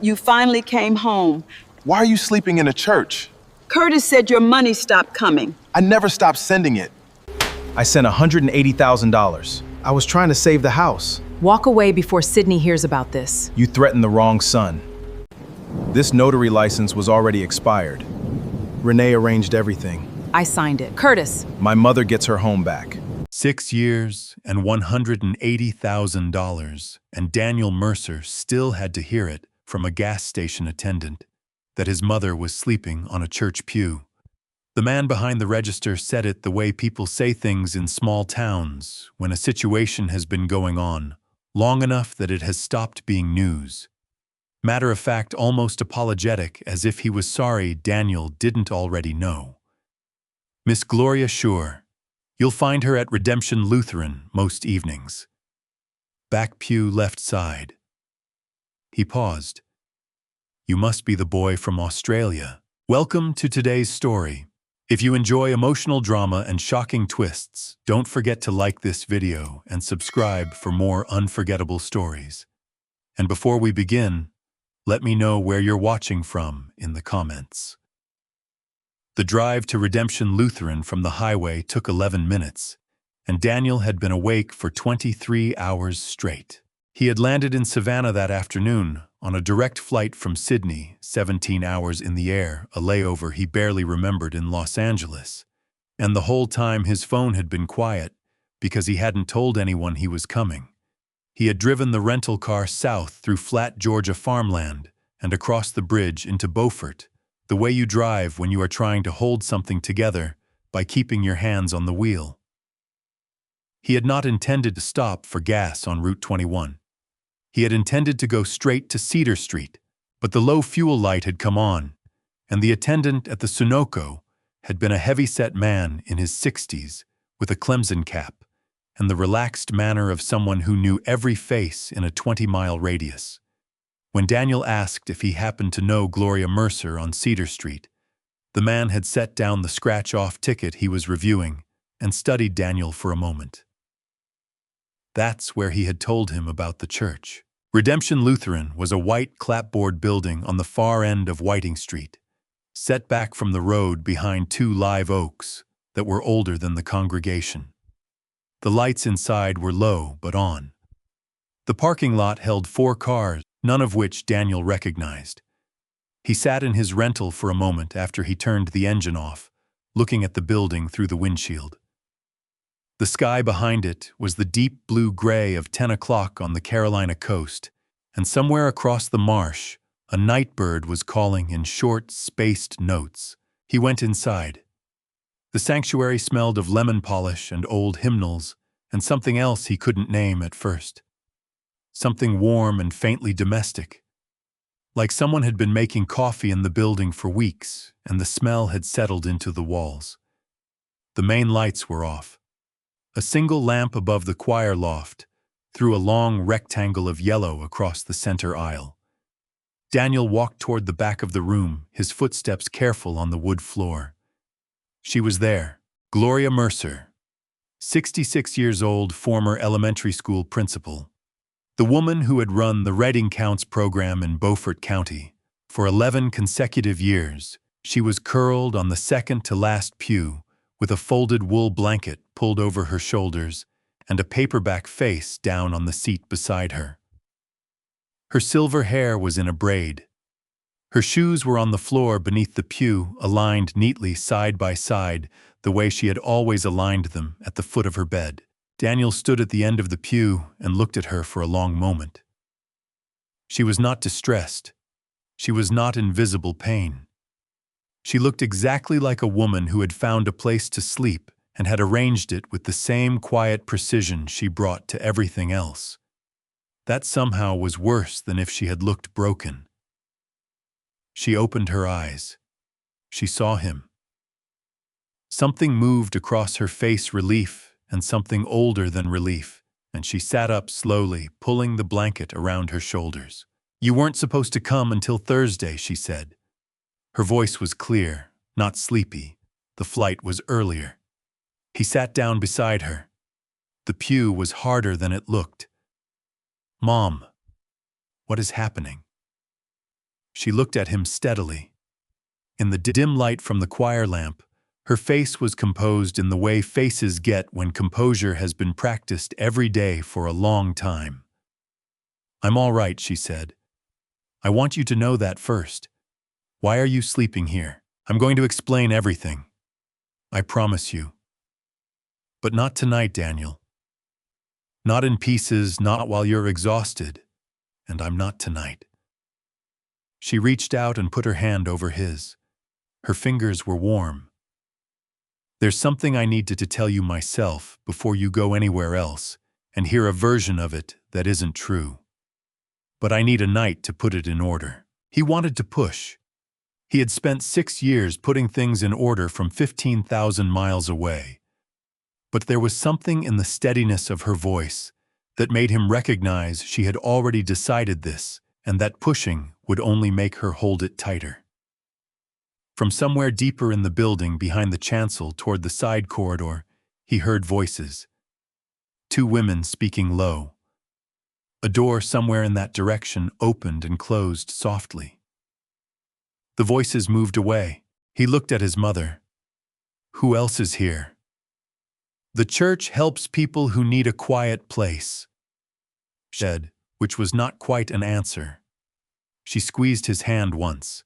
You finally came home. Why are you sleeping in a church? Curtis said your money stopped coming. I never stopped sending it. I sent $180,000. I was trying to save the house. Walk away before Sydney hears about this. You threatened the wrong son. This notary license was already expired. Renee arranged everything. I signed it. Curtis. My mother gets her home back. 6 years and $180,000, and Daniel Mercer still had to hear it from a gas station attendant that his mother was sleeping on a church pew. The man behind the register said it the way people say things in small towns when a situation has been going on long enough that it has stopped being news. Matter of fact, almost apologetic, as if he was sorry Daniel didn't already know. Miss Gloria Schur. You'll find her at Redemption Lutheran most evenings. Back pew left side. He paused. You must be the boy from Australia. Welcome to today's story. If you enjoy emotional drama and shocking twists, don't forget to like this video and subscribe for more unforgettable stories. And before we begin, let me know where you're watching from in the comments. The drive to Redemption Lutheran from the highway took 11 minutes, and Daniel had been awake for 23 hours straight. He had landed in Savannah that afternoon on a direct flight from Sydney, 17 hours in the air, a layover he barely remembered in Los Angeles. And the whole time his phone had been quiet because he hadn't told anyone he was coming. He had driven the rental car south through flat Georgia farmland and across the bridge into Beaufort, the way you drive when you are trying to hold something together by keeping your hands on the wheel. He had not intended to stop for gas on Route 21. He had intended to go straight to Cedar Street, but the low fuel light had come on, and the attendant at the Sunoco had been a heavy-set man in his 60s with a Clemson cap and the relaxed manner of someone who knew every face in a 20-mile radius. When Daniel asked if he happened to know Gloria Mercer on Cedar Street, the man had set down the scratch-off ticket he was reviewing and studied Daniel for a moment. That's where he had told him about the church. Redemption Lutheran was a white clapboard building on the far end of Whiting Street, set back from the road behind two live oaks that were older than the congregation. The lights inside were low but on. The parking lot held 4 cars, none of which Daniel recognized. He sat in his rental for a moment after he turned the engine off, looking at the building through the windshield. The sky behind it was the deep blue-gray of 10 o'clock on the Carolina coast, and somewhere across the marsh, a night bird was calling in short, spaced notes. He went inside. The sanctuary smelled of lemon polish and old hymnals, and something else he couldn't name at first. Something warm and faintly domestic. Like someone had been making coffee in the building for weeks, and the smell had settled into the walls. The main lights were off. A single lamp above the choir loft threw a long rectangle of yellow across the center aisle. Daniel walked toward the back of the room, his footsteps careful on the wood floor. She was there, Gloria Mercer, 66 years old, former elementary school principal. The woman who had run the Reading Counts program in Beaufort County for 11 consecutive years. She was curled on the second-to-last pew with a folded wool blanket pulled over her shoulders and a paperback face down on the seat beside her. Her silver hair was in a braid. Her shoes were on the floor beneath the pew, aligned neatly side by side, the way she had always aligned them at the foot of her bed. Daniel stood at the end of the pew and looked at her for a long moment. She was not distressed. She was not in visible pain. She looked exactly like a woman who had found a place to sleep and had arranged it with the same quiet precision she brought to everything else. That somehow was worse than if she had looked broken. She opened her eyes. She saw him. Something moved across her face, relief and something older than relief, and she sat up slowly, pulling the blanket around her shoulders. "You weren't supposed to come until Thursday," she said. Her voice was clear, not sleepy. The flight was earlier. He sat down beside her. The pew was harder than it looked. "Mom, what is happening?" She looked at him steadily. In the dim light from the choir lamp, her face was composed in the way faces get when composure has been practiced every day for a long time. "I'm all right," she said. "I want you to know that first. Why are you sleeping here? I'm going to explain everything. I promise you. But not tonight, Daniel. Not in pieces, not while you're exhausted. And I'm not tonight." She reached out and put her hand over his. Her fingers were warm. "There's something I need to tell you myself before you go anywhere else and hear a version of it that isn't true. But I need a night to put it in order." He wanted to push. He had spent 6 years putting things in order from 15,000 miles away. But there was something in the steadiness of her voice that made him recognize she had already decided this, and that pushing would only make her hold it tighter. From somewhere deeper in the building behind the chancel toward the side corridor, he heard voices. 2 women speaking low. A door somewhere in that direction opened and closed softly. The voices moved away. He looked at his mother. "Who else is here?" "The church helps people who need a quiet place," she said, which was not quite an answer. She squeezed his hand once.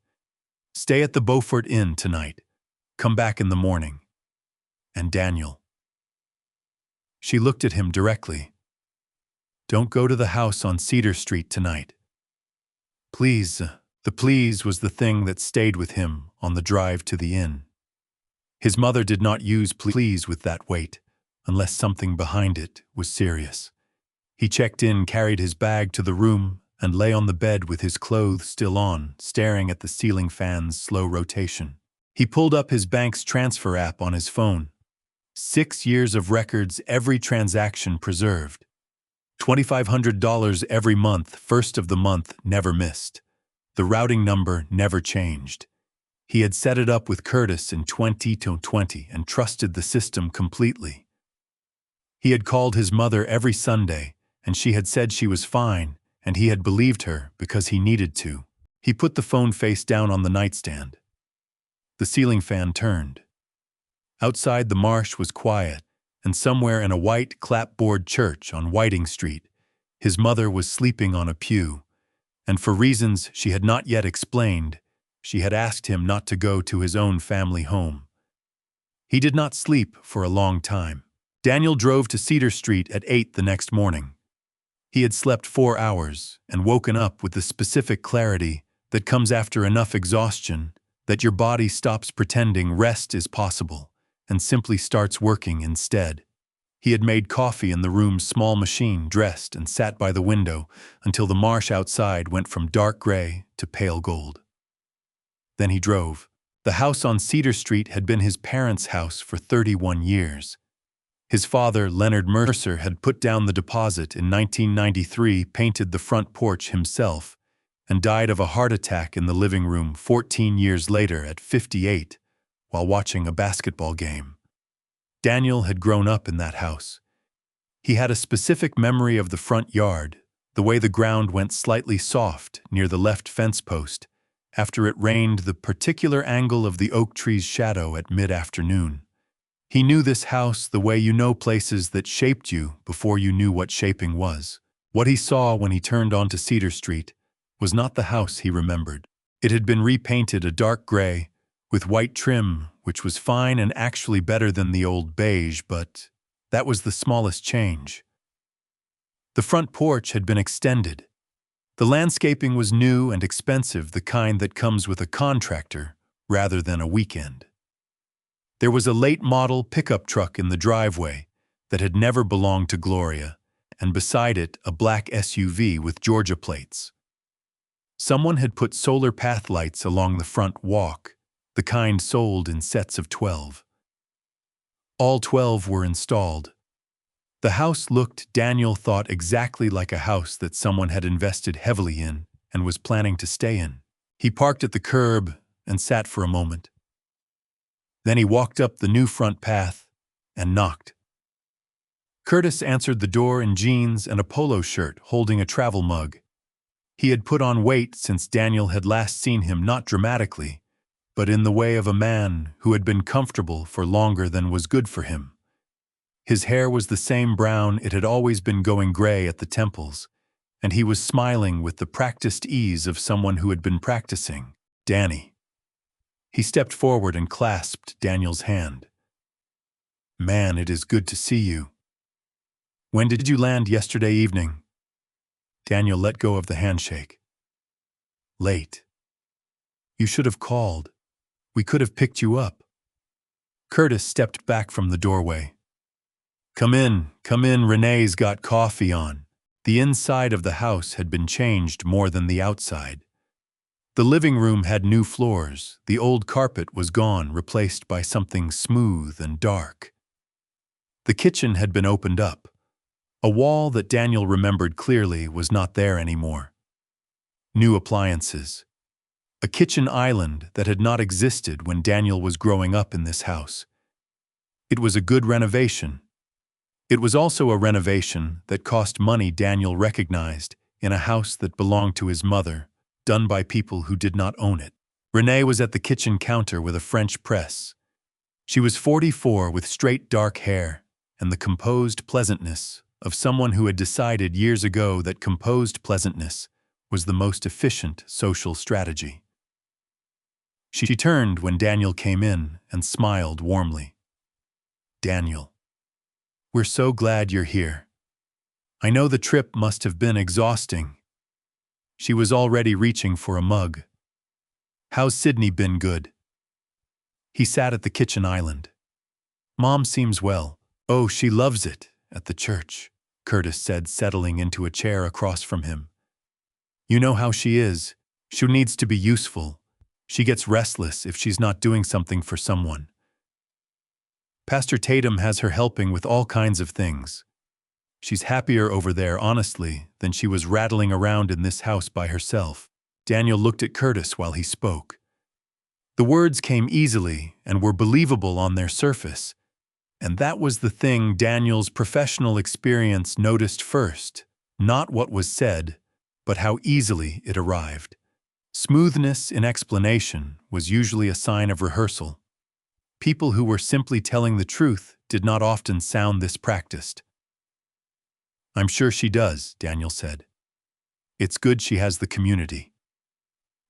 "Stay at the Beaufort Inn tonight. Come back in the morning. And Daniel." She looked at him directly. "Don't go to the house on Cedar Street tonight. Please." The please was the thing that stayed with him on the drive to the inn. His mother did not use please with that weight, unless something behind it was serious. He checked in, carried his bag to the room, and lay on the bed with his clothes still on, staring at the ceiling fan's slow rotation. He pulled up his bank's transfer app on his phone. 6 years of records, every transaction preserved. $2,500 every month, first of the month, never missed. The routing number never changed. He had set it up with Curtis in 2020 and trusted the system completely. He had called his mother every Sunday, and she had said she was fine, and he had believed her because he needed to. He put the phone face down on the nightstand. The ceiling fan turned. Outside, the marsh was quiet, and somewhere in a white clapboard church on Whiting Street, his mother was sleeping on a pew, and for reasons she had not yet explained, she had asked him not to go to his own family home. He did not sleep for a long time. Daniel drove to Cedar Street at 8 the next morning. He had slept 4 hours and woken up with the specific clarity that comes after enough exhaustion that your body stops pretending rest is possible and simply starts working instead. He had made coffee in the room's small machine, dressed, and sat by the window until the marsh outside went from dark gray to pale gold. Then he drove. The house on Cedar Street had been his parents' house for 31 years. His father, Leonard Mercer, had put down the deposit in 1993, painted the front porch himself, and died of a heart attack in the living room 14 years later at 58 while watching a basketball game. Daniel had grown up in that house. He had a specific memory of the front yard, the way the ground went slightly soft near the left fence post after it rained, the particular angle of the oak tree's shadow at mid-afternoon. He knew this house the way you know places that shaped you before you knew what shaping was. What he saw when he turned onto Cedar Street was not the house he remembered. It had been repainted a dark gray with white trim, which was fine and actually better than the old beige, but that was the smallest change. The front porch had been extended. The landscaping was new and expensive, the kind that comes with a contractor rather than a weekend. There was a late model pickup truck in the driveway that had never belonged to Gloria, and beside it a black SUV with Georgia plates. Someone had put solar path lights along the front walk, the kind sold in sets of 12. All 12 were installed. The house looked, Daniel thought, exactly like a house that someone had invested heavily in and was planning to stay in. He parked at the curb and sat for a moment. Then he walked up the new front path and knocked. Curtis answered the door in jeans and a polo shirt, holding a travel mug. He had put on weight since Daniel had last seen him, not dramatically, but in the way of a man who had been comfortable for longer than was good for him. His hair was the same brown it had always been, going gray at the temples, and he was smiling with the practiced ease of someone who had been practicing. "Danny." He stepped forward and clasped Daniel's hand. "Man, it is good to see you. When did you land yesterday evening?" Daniel let go of the handshake. "Late. You should have called. We could have picked you up." Curtis stepped back from the doorway. Come in, Renee's got coffee on." The inside of the house had been changed more than the outside. The living room had new floors. The old carpet was gone, replaced by something smooth and dark. The kitchen had been opened up. A wall that Daniel remembered clearly was not there anymore. New appliances. A kitchen island that had not existed when Daniel was growing up in this house. It was a good renovation. It was also a renovation that cost money. Daniel recognized in a house that belonged to his mother, done by people who did not own it. Renee was at the kitchen counter with a French press. She was 44 with straight dark hair and the composed pleasantness of someone who had decided years ago that composed pleasantness was the most efficient social strategy. She turned when Daniel came in and smiled warmly. "Daniel, we're so glad you're here. I know the trip must have been exhausting." She was already reaching for a mug. "How's Sydney been? Good?" He sat at the kitchen island. "Mom seems well." "Oh, she loves it at the church," Curtis said, settling into a chair across from him. "You know how she is. She needs to be useful. She gets restless if she's not doing something for someone. Pastor Tatum has her helping with all kinds of things. She's happier over there, honestly, than she was rattling around in this house by herself." Daniel looked at Curtis while he spoke. The words came easily and were believable on their surface, and that was the thing Daniel's professional experience noticed first, not what was said, but how easily it arrived. Smoothness in explanation was usually a sign of rehearsal. People who were simply telling the truth did not often sound this practiced. "I'm sure she does," Daniel said. "It's good she has the community."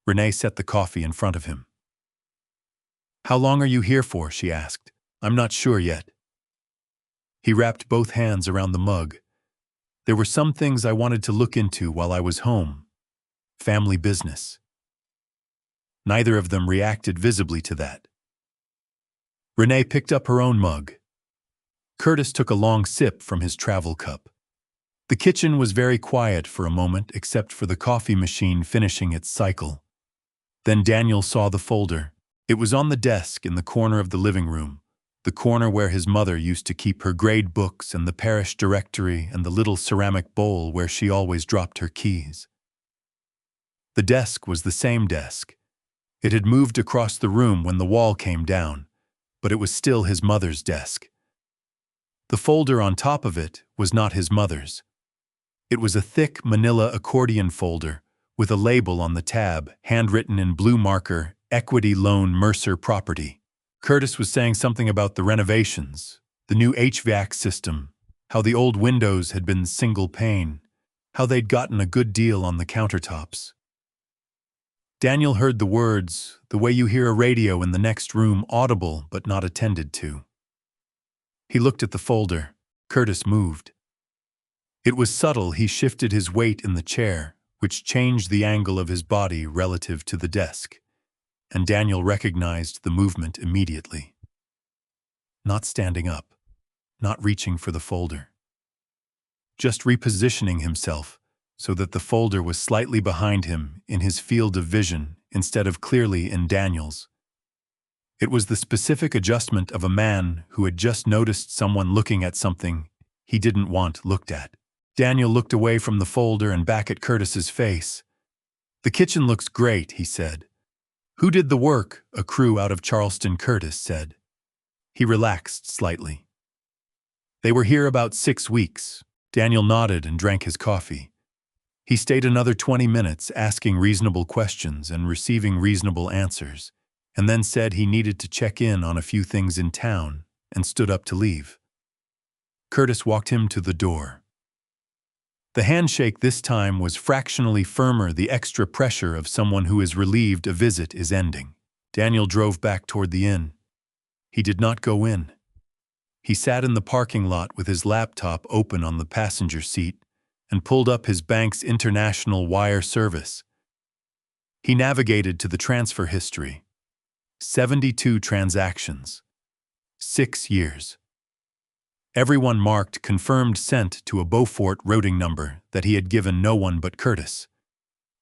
Renee set the coffee in front of him. "How long are you here for?" she asked. "I'm not sure yet." He wrapped both hands around the mug. "There were some things I wanted to look into while I was home. Family business." Neither of them reacted visibly to that. Renee picked up her own mug. Curtis took a long sip from his travel cup. The kitchen was very quiet for a moment, except for the coffee machine finishing its cycle. Then Daniel saw the folder. It was on the desk in the corner of the living room, the corner where his mother used to keep her grade books and the parish directory and the little ceramic bowl where she always dropped her keys. The desk was the same desk. It had moved across the room when the wall came down, but it was still his mother's desk. The folder on top of it was not his mother's. It was a thick manila accordion folder with a label on the tab, handwritten in blue marker, "Equity Loan Mercer Property." Curtis was saying something about the renovations, the new HVAC system, how the old windows had been single pane, how they'd gotten a good deal on the countertops. Daniel heard the words, the way you hear a radio in the next room, audible but not attended to. He looked at the folder. Curtis moved. It was subtle. He shifted his weight in the chair, which changed the angle of his body relative to the desk, and Daniel recognized the movement immediately. Not standing up, not reaching for the folder. Just repositioning himself so that the folder was slightly behind him in his field of vision instead of clearly in Daniel's. It was the specific adjustment of a man who had just noticed someone looking at something he didn't want looked at. Daniel looked away from the folder and back at Curtis's face. "The kitchen looks great," he said. "Who did the work?" "A crew out of Charleston," Curtis said. He relaxed slightly. "They were here about 6 weeks." Daniel nodded and drank his coffee. He stayed another 20 minutes asking reasonable questions and receiving reasonable answers, and then said he needed to check in on a few things in town and stood up to leave. Curtis walked him to the door. The handshake this time was fractionally firmer, the extra pressure of someone who is relieved a visit is ending. Daniel drove back toward the inn. He did not go in. He sat in the parking lot with his laptop open on the passenger seat and pulled up his bank's international wire service. He navigated to the transfer history. 72 transactions. 6 years. Everyone marked confirmed sent to a Beaufort routing number that he had given no one but Curtis.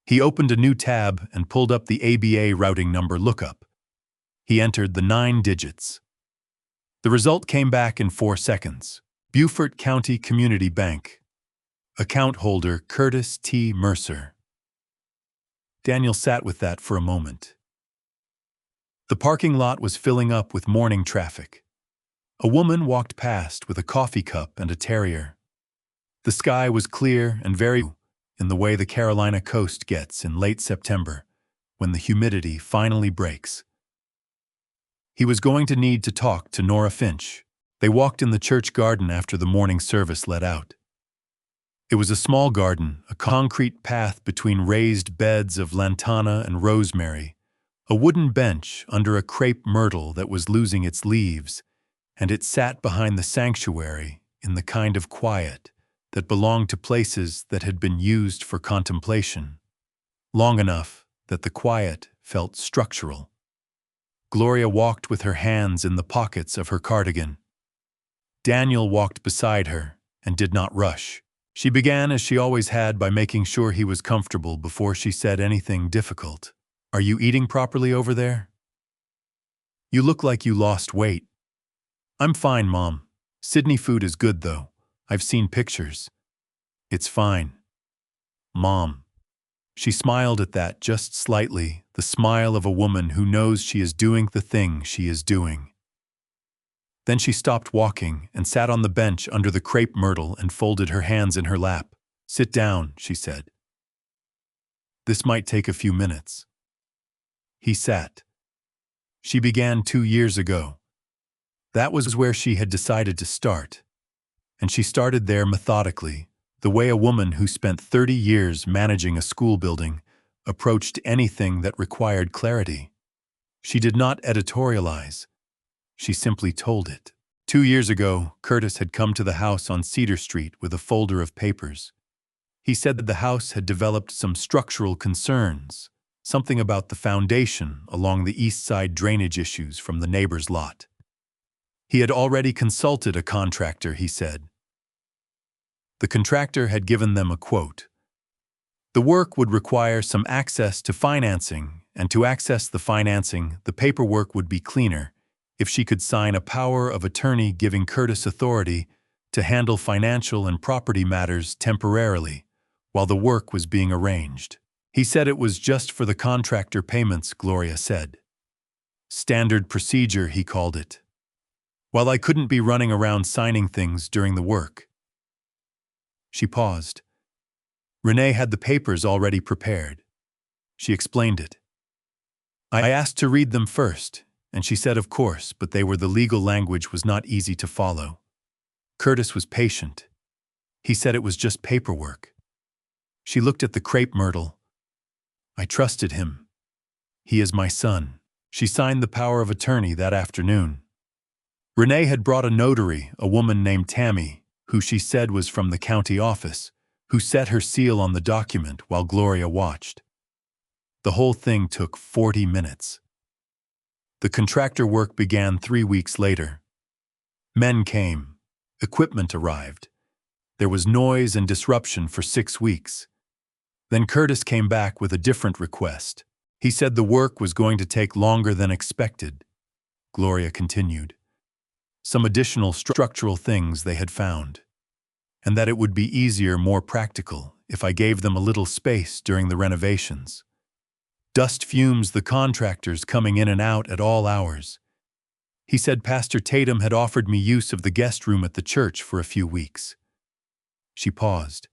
He opened a new tab and pulled up the ABA routing number lookup. He entered the 9 digits. The result came back in 4 seconds. Beaufort County Community Bank. Account holder Curtis T. Mercer. Daniel sat with that for a moment. The parking lot was filling up with morning traffic. A woman walked past with a coffee cup and a terrier. The sky was clear and very in the way the Carolina coast gets in late September, when the humidity finally breaks. He was going to need to talk to Nora Finch. They walked in the church garden after the morning service let out. It was a small garden, a concrete path between raised beds of lantana and rosemary, a wooden bench under a crepe myrtle that was losing its leaves, and it sat behind the sanctuary in the kind of quiet that belonged to places that had been used for contemplation, long enough that the quiet felt structural. Gloria walked with her hands in the pockets of her cardigan. Daniel walked beside her and did not rush. She began as she always had by making sure he was comfortable before she said anything difficult. "Are you eating properly over there? You look like you lost weight." "I'm fine, Mom. Sydney food is good, though. I've seen pictures. It's fine. Mom." She smiled at that just slightly, the smile of a woman who knows she is doing the thing she is doing. Then she stopped walking and sat on the bench under the crepe myrtle and folded her hands in her lap. "Sit down," she said. "This might take a few minutes." He sat. She began 2 years ago. That was where she had decided to start. And she started there methodically, the way a woman who spent 30 years managing a school building approached anything that required clarity. She did not editorialize. She simply told it. 2 years ago, Curtis had come to the house on Cedar Street with a folder of papers. He said that the house had developed some structural concerns, something about the foundation along the east side drainage issues from the neighbor's lot. He had already consulted a contractor, he said. The contractor had given them a quote. The work would require some access to financing, and to access the financing, the paperwork would be cleaner if she could sign a power of attorney giving Curtis authority to handle financial and property matters temporarily while the work was being arranged. He said it was just for the contractor payments, Gloria said. Standard procedure, he called it. While I couldn't be running around signing things during the work. She paused. Renee had the papers already prepared. She explained it. I asked to read them first, and she said of course, but the legal language was not easy to follow. Curtis was patient. He said it was just paperwork. She looked at the crepe myrtle. I trusted him. He is my son. She signed the power of attorney that afternoon. Renee had brought a notary, a woman named Tammy, who she said was from the county office, who set her seal on the document while Gloria watched. The whole thing took 40 minutes. The contractor work began 3 weeks later. Men came. Equipment arrived. There was noise and disruption for 6 weeks. Then Curtis came back with a different request. He said the work was going to take longer than expected. Gloria continued. Some additional structural things they had found. And that it would be easier, more practical, if I gave them a little space during the renovations. Dust fumes the contractors coming in and out at all hours. He said Pastor Tatum had offered me use of the guest room at the church for a few weeks. She paused.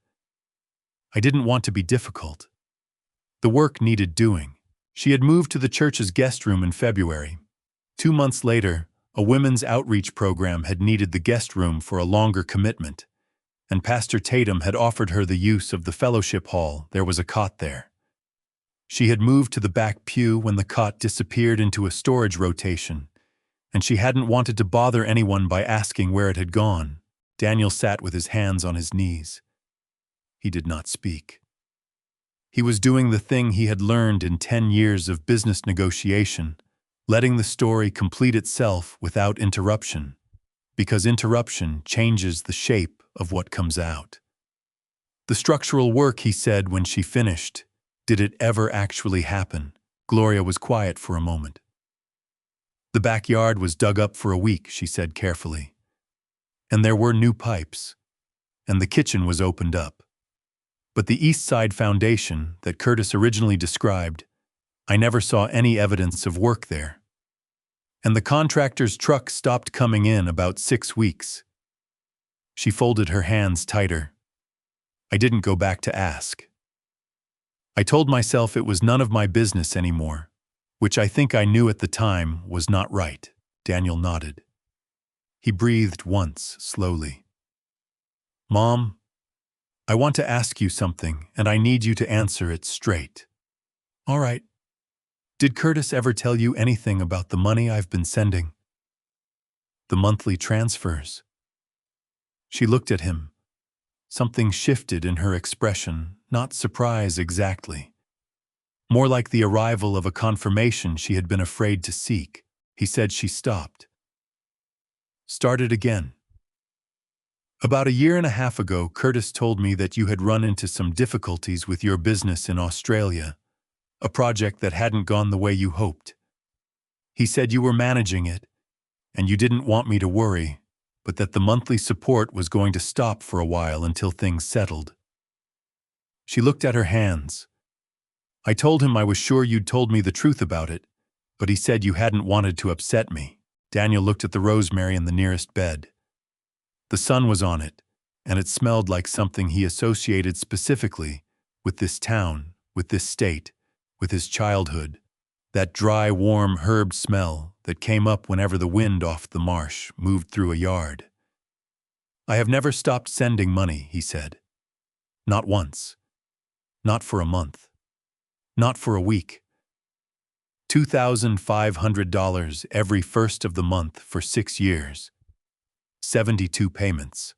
I didn't want to be difficult. The work needed doing. She had moved to the church's guest room in February. 2 months later, a women's outreach program had needed the guest room for a longer commitment, and Pastor Tatum had offered her the use of the fellowship hall. There was a cot there. She had moved to the back pew when the cot disappeared into a storage rotation, and she hadn't wanted to bother anyone by asking where it had gone. Daniel sat with his hands on his knees. He did not speak. He was doing the thing he had learned in 10 years of business negotiation, letting the story complete itself without interruption, because interruption changes the shape of what comes out. The structural work, he said when she finished. Did it ever actually happen? Gloria was quiet for a moment. The backyard was dug up for a week, she said carefully. And there were new pipes. And the kitchen was opened up. But the east side foundation that Curtis originally described, I never saw any evidence of work there. And the contractor's truck stopped coming in about 6 weeks. She folded her hands tighter. I didn't go back to ask. I told myself it was none of my business anymore, which I think I knew at the time was not right. Daniel nodded. He breathed once, slowly. Mom, I want to ask you something, and I need you to answer it straight. All right. Did Curtis ever tell you anything about the money I've been sending? The monthly transfers? She looked at him. Something shifted in her expression, not surprise exactly. More like the arrival of a confirmation she had been afraid to seek. He said she stopped. Started again. About 1.5 years ago, Curtis told me that you had run into some difficulties with your business in Australia, a project that hadn't gone the way you hoped. He said you were managing it, and you didn't want me to worry, but that the monthly support was going to stop for a while until things settled. She looked at her hands. I told him I was sure you'd told me the truth about it, but he said you hadn't wanted to upset me. Daniel looked at the rosemary in the nearest bed. The sun was on it, and it smelled like something he associated specifically with this town, with this state, with his childhood, that dry, warm herb smell that came up whenever the wind off the marsh moved through a yard. I have never stopped sending money, he said. Not once. Not for a month. Not for a week. $2,500 every first of the month for 6 years. 72 payments.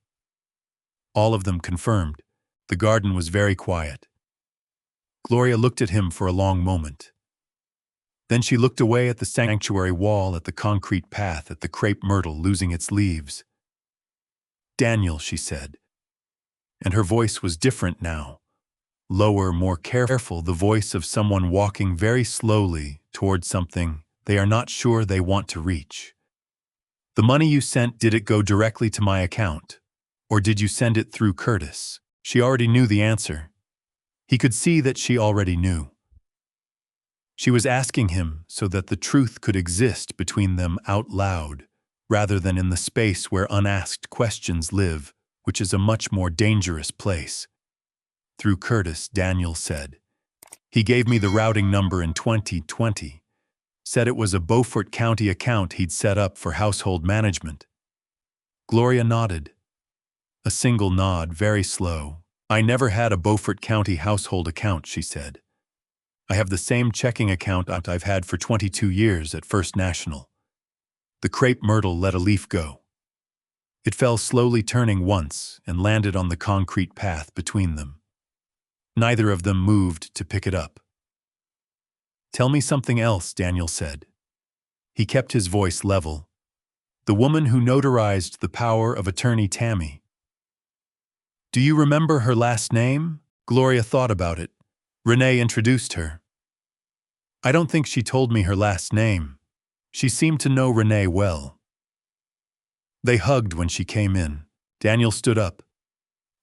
All of them confirmed. The garden was very quiet. Gloria looked at him for a long moment. Then she looked away at the sanctuary wall, at the concrete path, at the crepe myrtle losing its leaves. Daniel, she said. And her voice was different now. Lower, more careful, the voice of someone walking very slowly toward something they are not sure they want to reach. The money you sent, did it go directly to my account? Or did you send it through Curtis? She already knew the answer. He could see that she already knew. She was asking him so that the truth could exist between them out loud, rather than in the space where unasked questions live, which is a much more dangerous place. Through Curtis, Daniel said. He gave me the routing number in 2020. Said it was a Beaufort County account he'd set up for household management. Gloria nodded. A single nod, very slow. I never had a Beaufort County household account, she said. I have the same checking account I've had for 22 years at First National. The crepe myrtle let a leaf go. It fell slowly, turning once, and landed on the concrete path between them. Neither of them moved to pick it up. Tell me something else, Daniel said. He kept his voice level. The woman who notarized the power of attorney Tammy. Do you remember her last name? Gloria thought about it. Renee introduced her. I don't think she told me her last name. She seemed to know Renee well. They hugged when she came in. Daniel stood up.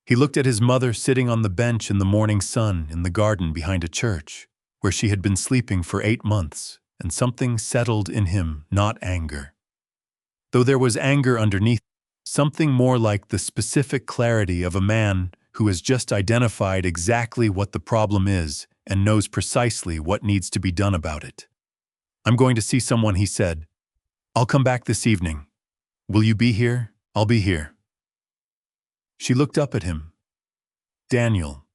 He looked at his mother sitting on the bench in the morning sun in the garden behind a church, where she had been sleeping for 8 months, and something settled in him, not anger. Though there was anger underneath, something more like the specific clarity of a man who has just identified exactly what the problem is and knows precisely what needs to be done about it. "I'm going to see someone," he said. "I'll come back this evening. Will you be here?" "I'll be here." She looked up at him. "Daniel,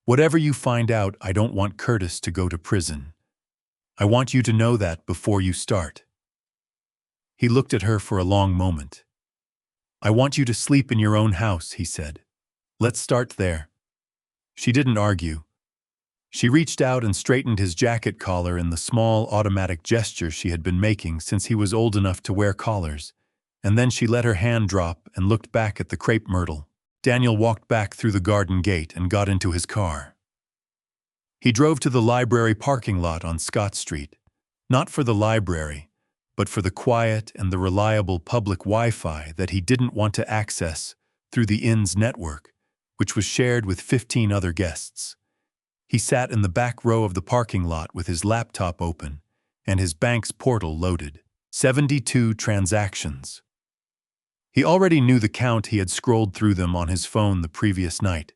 whatever you find out, I don't want Curtis to go to prison. I want you to know that before you start." He looked at her for a long moment. "I want you to sleep in your own house," he said. "Let's start there." She didn't argue. She reached out and straightened his jacket collar in the small automatic gesture she had been making since he was old enough to wear collars, and then she let her hand drop and looked back at the crepe myrtle. Daniel walked back through the garden gate and got into his car. He drove to the library parking lot on Scott Street, not for the library, but for the quiet and the reliable public Wi-Fi that he didn't want to access through the inn's network, which was shared with 15 other guests. He sat in the back row of the parking lot with his laptop open and his bank's portal loaded. 72 transactions. He already knew the count. He had scrolled through them on his phone the previous night.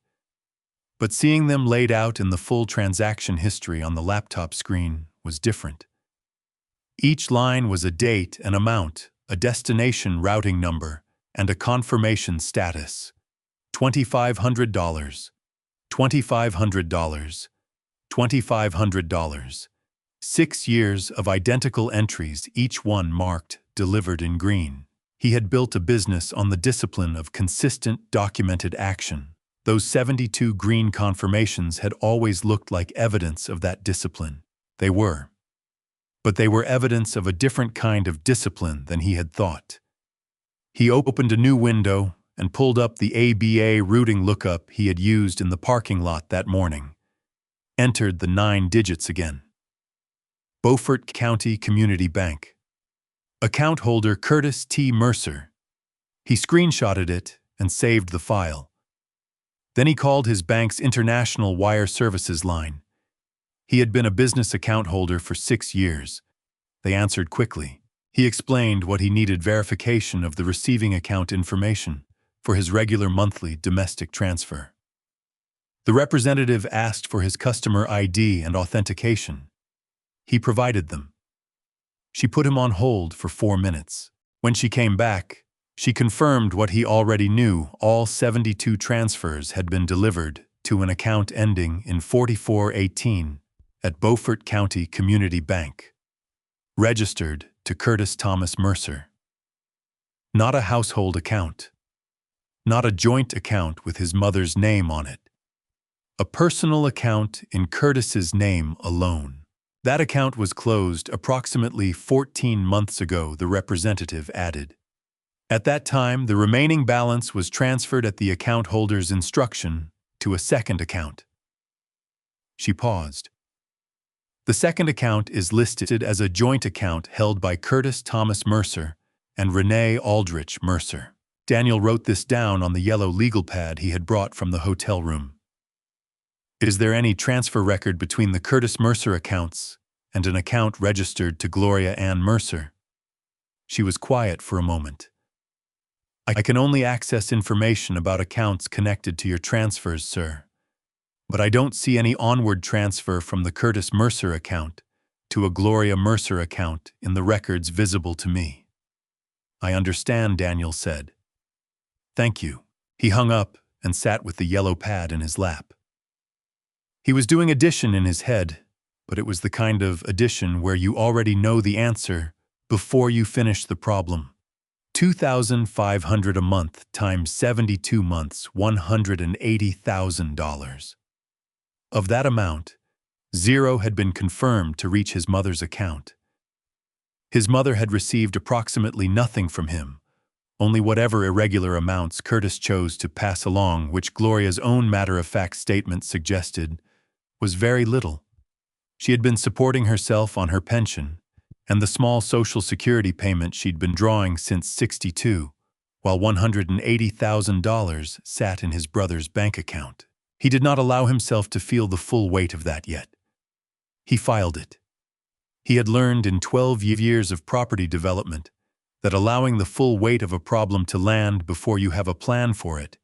But seeing them laid out in the full transaction history on the laptop screen was different. Each line was a date, an amount, a destination routing number, and a confirmation status. $2,500, $2,500, $2,500. 6 years of identical entries, each one marked delivered in green. He had built a business on the discipline of consistent, documented action. Those 72 green confirmations had always looked like evidence of that discipline. They were. But they were evidence of a different kind of discipline than he had thought. He opened a new window and pulled up the ABA routing lookup he had used in the parking lot that morning. Entered the 9 digits again. Beaufort County Community Bank. Account holder Curtis T. Mercer. He screenshotted it and saved the file. Then he called his bank's international wire services line. He had been a business account holder for 6 years. They answered quickly. He explained what he needed: verification of the receiving account information for his regular monthly domestic transfer. The representative asked for his customer ID and authentication. He provided them. She put him on hold for 4 minutes. When she came back, she confirmed what he already knew: all 72 transfers had been delivered to an account ending in 4418 at Beaufort County Community Bank. Registered to Curtis Thomas Mercer. Not a household account. Not a joint account with his mother's name on it. A personal account in Curtis's name alone. That account was closed approximately 14 months ago, the representative added. At that time, the remaining balance was transferred at the account holder's instruction to a second account. She paused. The second account is listed as a joint account held by Curtis Thomas Mercer and Renee Aldrich Mercer. Daniel wrote this down on the yellow legal pad he had brought from the hotel room. Is there any transfer record between the Curtis Mercer accounts and an account registered to Gloria Ann Mercer? She was quiet for a moment. I can only access information about accounts connected to your transfers, sir. But I don't see any onward transfer from the Curtis Mercer account to a Gloria Mercer account in the records visible to me. I understand, Daniel said. Thank you. He hung up and sat with the yellow pad in his lap. He was doing addition in his head, but it was the kind of addition where you already know the answer before you finish the problem. $2,500 a month times 72 months, $180,000. Of that amount, 0 had been confirmed to reach his mother's account. His mother had received approximately nothing from him, only whatever irregular amounts Curtis chose to pass along, which Gloria's own matter-of-fact statement suggested was very little. She had been supporting herself on her pension and the small Social Security payment she'd been drawing since '62, while $180,000 sat in his brother's bank account. He did not allow himself to feel the full weight of that yet. He filed it. He had learned in 12 years of property development that allowing the full weight of a problem to land before you have a plan for it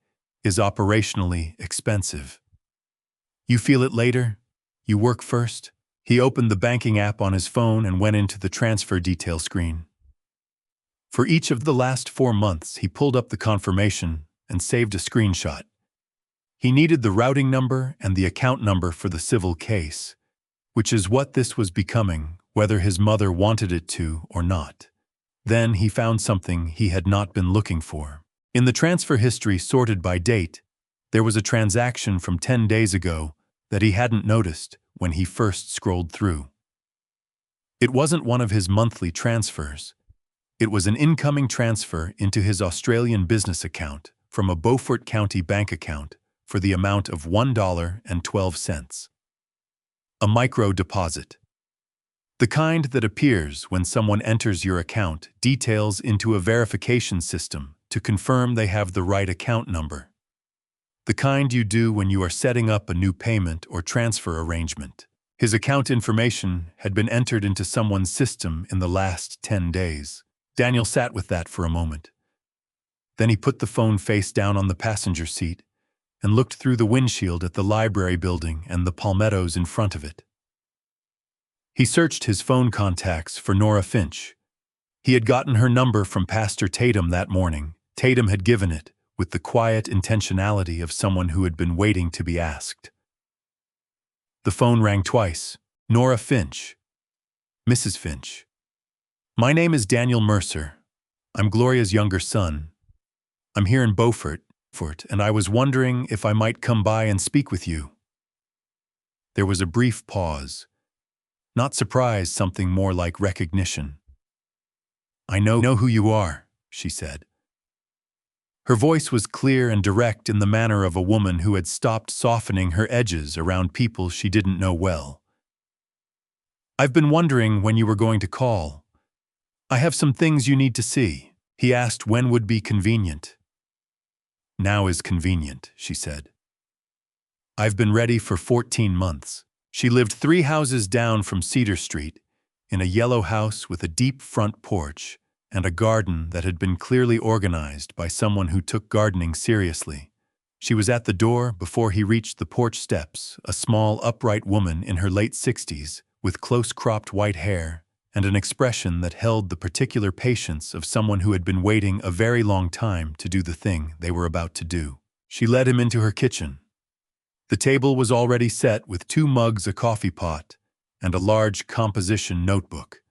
is operationally expensive. You feel it later? You work first? He opened the banking app on his phone and went into the transfer detail screen. For each of the last 4 months, he pulled up the confirmation and saved a screenshot. He needed the routing number and the account number for the civil case, which is what this was becoming, whether his mother wanted it to or not. Then he found something he had not been looking for. In the transfer history sorted by date, there was a transaction from 10 days ago that he hadn't noticed when he first scrolled through. It wasn't one of his monthly transfers. It was an incoming transfer into his Australian business account from a Beaufort County bank account for the amount of $1.12. A micro deposit. The kind that appears when someone enters your account details into a verification system to confirm they have the right account number. The kind you do when you are setting up a new payment or transfer arrangement. His account information had been entered into someone's system in the last 10 days. Daniel sat with that for a moment. Then he put the phone face down on the passenger seat and looked through the windshield at the library building and the palmettos in front of it. He searched his phone contacts for Nora Finch. He had gotten her number from Pastor Tatum that morning. Tatum had given it with the quiet intentionality of someone who had been waiting to be asked. The phone rang twice. Nora Finch. Mrs. Finch. My name is Daniel Mercer. I'm Gloria's younger son. I'm here in Beaufort, and I was wondering if I might come by and speak with you. There was a brief pause. Not surprise, something more like recognition. I know who you are, she said. Her voice was clear and direct in the manner of a woman who had stopped softening her edges around people she didn't know well. I've been wondering when you were going to call. I have some things you need to see. He asked when would be convenient. Now is convenient, she said. I've been ready for 14 months. She lived 3 houses down from Cedar Street, in a yellow house with a deep front porch and a garden that had been clearly organized by someone who took gardening seriously. She was at the door before he reached the porch steps, a small, upright woman in her late 60s, with close-cropped white hair and an expression that held the particular patience of someone who had been waiting a very long time to do the thing they were about to do. She led him into her kitchen. The table was already set with 2 mugs, a coffee pot, and a large composition notebook.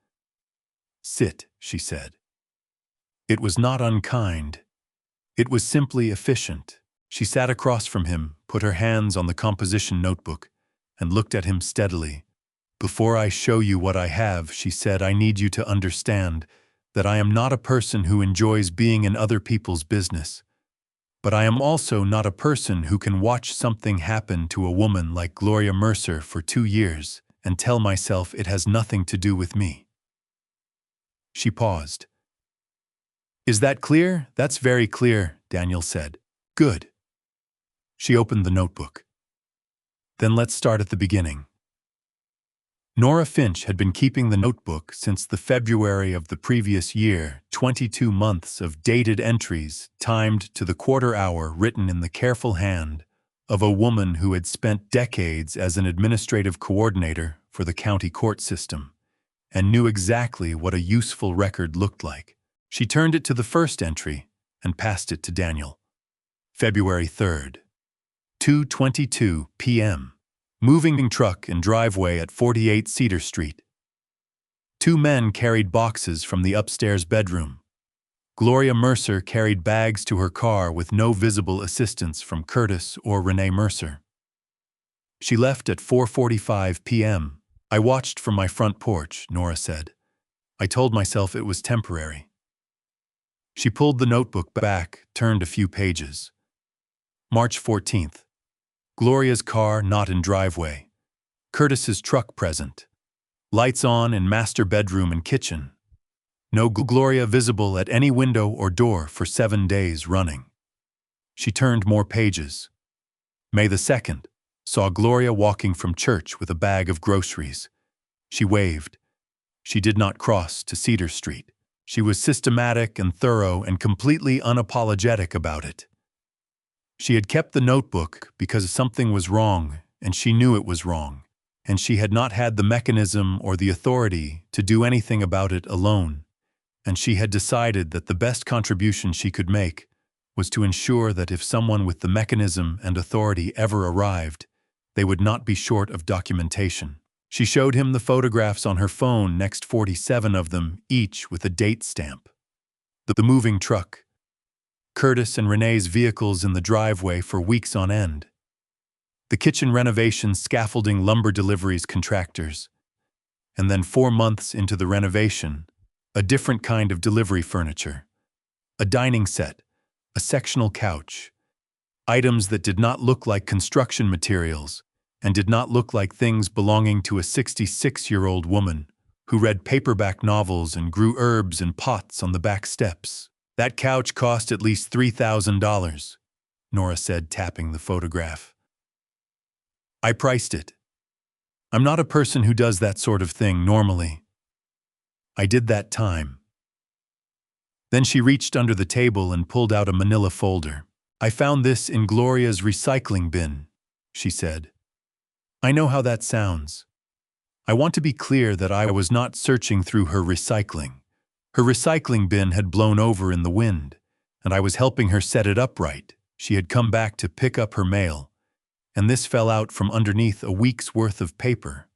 Sit, she said. It was not unkind. It was simply efficient. She sat across from him, put her hands on the composition notebook, and looked at him steadily. Before I show you what I have, she said, I need you to understand that I am not a person who enjoys being in other people's business. But I am also not a person who can watch something happen to a woman like Gloria Mercer for 2 years and tell myself it has nothing to do with me. She paused. Is that clear? That's very clear, Daniel said. Good. She opened the notebook. Then let's start at the beginning. Nora Finch had been keeping the notebook since the February of the previous year, 22 months of dated entries timed to the quarter hour, written in the careful hand of a woman who had spent decades as an administrative coordinator for the county court system and knew exactly what a useful record looked like. She turned it to the first entry and passed it to Daniel. February 3rd, 2:22 p.m. Moving truck in driveway at 48 Cedar Street. 2 men carried boxes from the upstairs bedroom. Gloria Mercer carried bags to her car with no visible assistance from Curtis or Renee Mercer. She left at 4:45 p.m. I watched from my front porch, Nora said. I told myself it was temporary. She pulled the notebook back, turned a few pages. March 14th. Gloria's car not in driveway. Curtis's truck present. Lights on in master bedroom and kitchen. No Gloria visible at any window or door for 7 days running. She turned more pages. May the 2nd. Saw Gloria walking from church with a bag of groceries. She waved. She did not cross to Cedar Street. She was systematic and thorough and completely unapologetic about it. She had kept the notebook because something was wrong, and she knew it was wrong, and she had not had the mechanism or the authority to do anything about it alone, and she had decided that the best contribution she could make was to ensure that if someone with the mechanism and authority ever arrived, they would not be short of documentation. She showed him the photographs on her phone, next 47 of them, each with a date stamp. The moving truck, Curtis and Renee's vehicles in the driveway for weeks on end, the kitchen renovations, scaffolding, lumber deliveries, contractors, and then 4 months into the renovation, a different kind of delivery furniture, a dining set, a sectional couch, items that did not look like construction materials and did not look like things belonging to a 66-year-old woman who read paperback novels and grew herbs in pots on the back steps. That couch cost at least $3,000, Nora said, tapping the photograph. I priced it. I'm not a person who does that sort of thing normally. I did that time. Then she reached under the table and pulled out a manila folder. I found this in Gloria's recycling bin, she said. I know how that sounds. I want to be clear that I was not searching through her recycling. Her recycling bin had blown over in the wind, and I was helping her set it upright. She had come back to pick up her mail, and this fell out from underneath a week's worth of paper.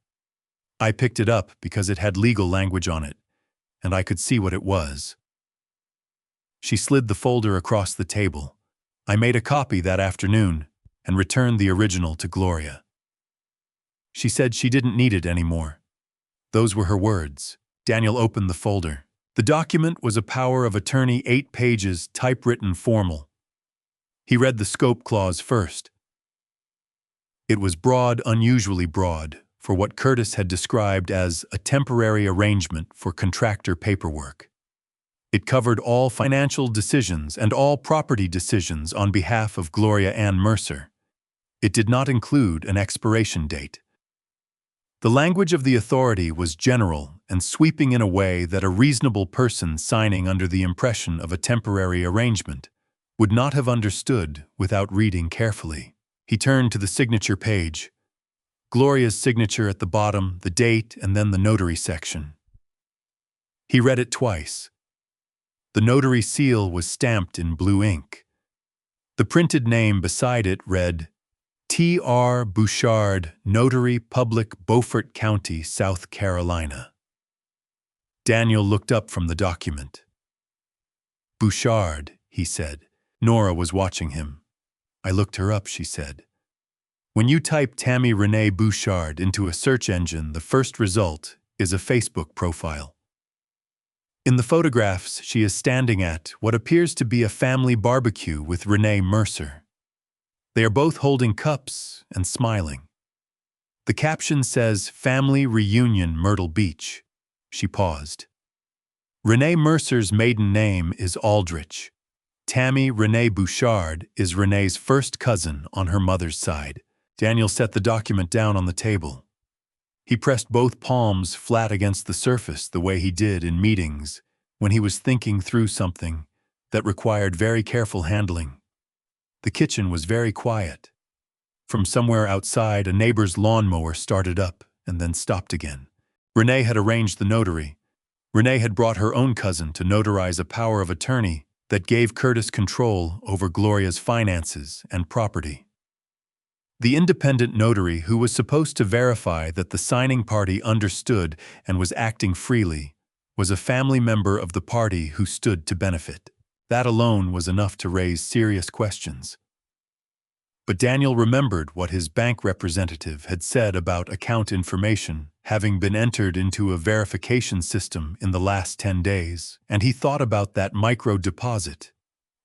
I picked it up because it had legal language on it, and I could see what it was. She slid the folder across the table. I made a copy that afternoon and returned the original to Gloria. She said she didn't need it anymore. Those were her words. Daniel opened the folder. The document was a power of attorney, 8 pages, typewritten, formal. He read the scope clause first. It was broad, unusually broad, for what Curtis had described as a temporary arrangement for contractor paperwork. It covered all financial decisions and all property decisions on behalf of Gloria Ann Mercer. It did not include an expiration date. The language of the authority was general and sweeping in a way that a reasonable person signing under the impression of a temporary arrangement would not have understood without reading carefully. He turned to the signature page. Gloria's signature at the bottom, the date, and then the notary section. He read it twice. The notary seal was stamped in blue ink. The printed name beside it read, T.R. Bouchard, Notary Public, Beaufort County, South Carolina. Daniel looked up from the document. Bouchard, he said. Nora was watching him. I looked her up, she said. When you type Tammy Renee Bouchard into a search engine, the first result is a Facebook profile. In the photographs, she is standing at what appears to be a family barbecue with Renee Mercer. They are both holding cups and smiling. The caption says, Family Reunion, Myrtle Beach. She paused. Renee Mercer's maiden name is Aldrich. Tammy Renee Bouchard is Renee's first cousin on her mother's side. Daniel set the document down on the table. He pressed both palms flat against the surface the way he did in meetings when he was thinking through something that required very careful handling. The kitchen was very quiet. From somewhere outside, a neighbor's lawnmower started up and then stopped again. Renee had arranged the notary. Renee had brought her own cousin to notarize a power of attorney that gave Curtis control over Gloria's finances and property. The independent notary, who was supposed to verify that the signing party understood and was acting freely, was a family member of the party who stood to benefit. That alone was enough to raise serious questions. But Daniel remembered what his bank representative had said about account information having been entered into a verification system in the last 10 days, and he thought about that micro deposit,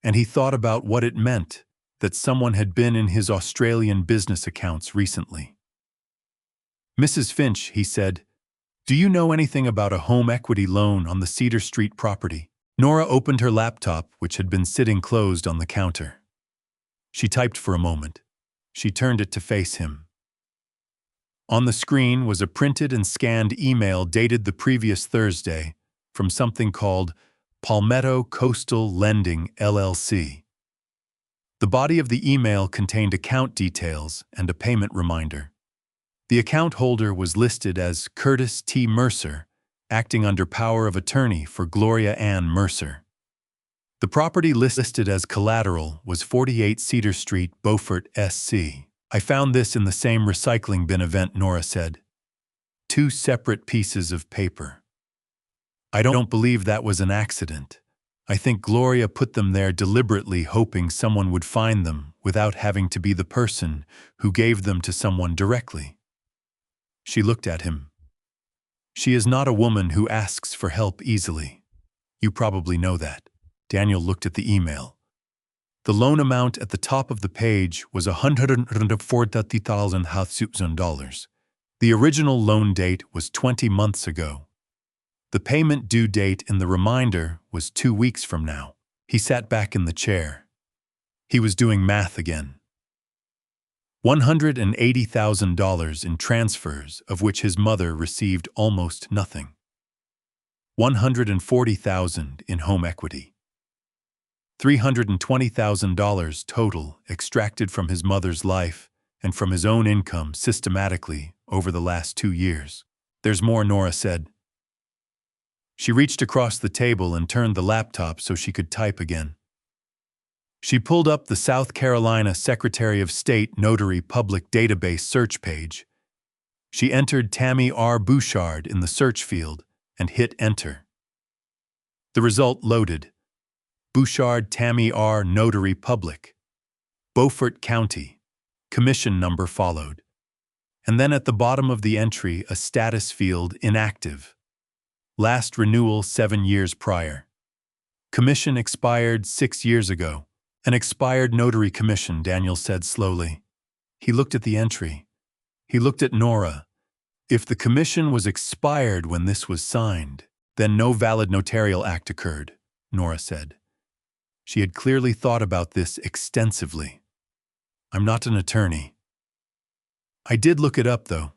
and he thought about what it meant that someone had been in his Australian business accounts recently. Mrs. Finch, he said, do you know anything about a home equity loan on the Cedar Street property? Nora opened her laptop, which had been sitting closed on the counter. She typed for a moment. She turned it to face him. On the screen was a printed and scanned email dated the previous Thursday from something called Palmetto Coastal Lending, LLC. The body of the email contained account details and a payment reminder. The account holder was listed as Curtis T. Mercer, acting under power of attorney for Gloria Ann Mercer. The property listed as collateral was 48 Cedar Street, Beaufort, SC. I found this in the same recycling bin event, Nora said. 2 separate pieces of paper. I don't believe that was an accident. I think Gloria put them there deliberately, hoping someone would find them without having to be the person who gave them to someone directly. She looked at him. She is not a woman who asks for help easily. You probably know that. Daniel looked at the email. The loan amount at the top of the page was $140,000. The original loan date was 20 months ago. The payment due date in the reminder was 2 weeks from now. He sat back in the chair. He was doing math again. $180,000 in transfers, of which his mother received almost nothing. $140,000 in home equity. $320,000 total extracted from his mother's life and from his own income systematically over the last 2 years. There's more, Nora said. She reached across the table and turned the laptop so she could type again. She pulled up the South Carolina Secretary of State Notary Public Database search page. She entered Tammy R. Bouchard in the search field and hit Enter. The result loaded. Bouchard Tammy R. Notary Public. Beaufort County. Commission number followed. And then at the bottom of the entry, a status field inactive. Last renewal 7 years prior. Commission expired 6 years ago. An expired notary commission, Daniel said slowly. He looked at the entry. He looked at Nora. If the commission was expired when this was signed, then no valid notarial act occurred, Nora said. She had clearly thought about this extensively. I'm not an attorney. I did look it up, though.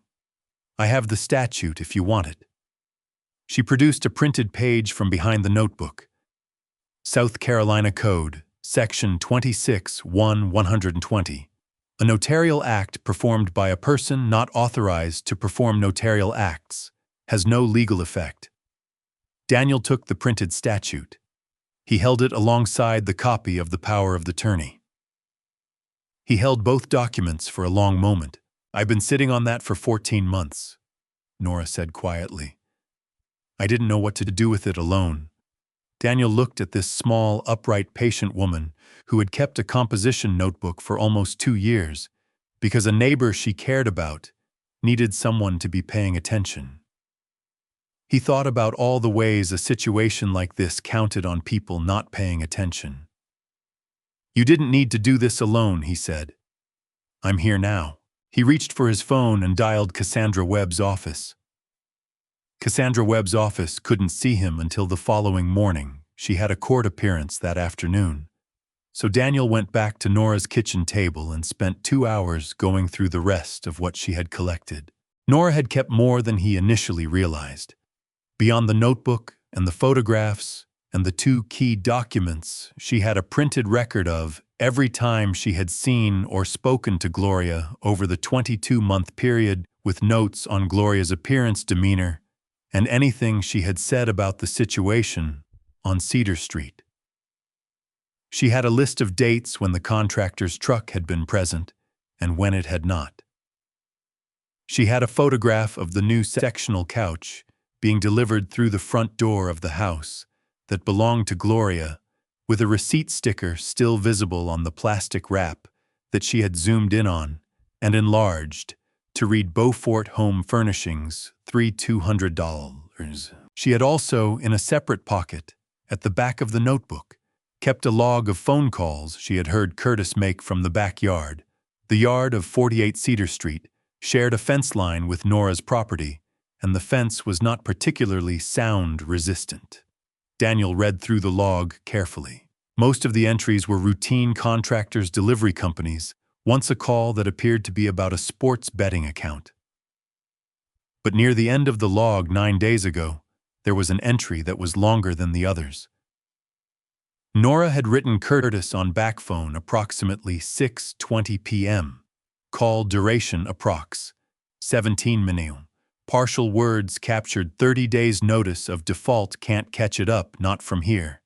I have the statute if you want it. She produced a printed page from behind the notebook. South Carolina Code, Section 26-1-120. A notarial act performed by a person not authorized to perform notarial acts has no legal effect. Daniel took the printed statute. He held it alongside the copy of the power of attorney. He held both documents for a long moment. I've been sitting on that for 14 months, Nora said quietly. I didn't know what to do with it alone. Daniel looked at this small, upright, patient woman who had kept a composition notebook for almost 2 years because a neighbor she cared about needed someone to be paying attention. He thought about all the ways a situation like this counted on people not paying attention. You didn't need to do this alone, he said. I'm here now. He reached for his phone and dialed Cassandra Webb's office. Cassandra Webb's office couldn't see him until the following morning. She had a court appearance that afternoon. So Daniel went back to Nora's kitchen table and spent 2 hours going through the rest of what she had collected. Nora had kept more than he initially realized. Beyond the notebook and the photographs and the 2 key documents, she had a printed record of every time she had seen or spoken to Gloria over the 22-month period, with notes on Gloria's appearance, demeanor, and anything she had said about the situation on Cedar Street. She had a list of dates when the contractor's truck had been present and when it had not. She had a photograph of the new sectional couch being delivered through the front door of the house that belonged to Gloria, with a receipt sticker still visible on the plastic wrap that she had zoomed in on and enlarged to read Beaufort Home Furnishings, $3,200. She had also, in a separate pocket, at the back of the notebook, kept a log of phone calls she had heard Curtis make from the backyard. The yard of 48 Cedar Street shared a fence line with Nora's property, and the fence was not particularly sound-resistant. Daniel read through the log carefully. Most of the entries were routine contractors' delivery companies, once a call that appeared to be about a sports betting account. But near the end of the log 9 days ago, there was an entry that was longer than the others. Nora had written Curtis on backphone approximately 6:20 p.m. Call duration approx. 17 minutes. Partial words captured 30 days notice of default, can't catch it up, not from here.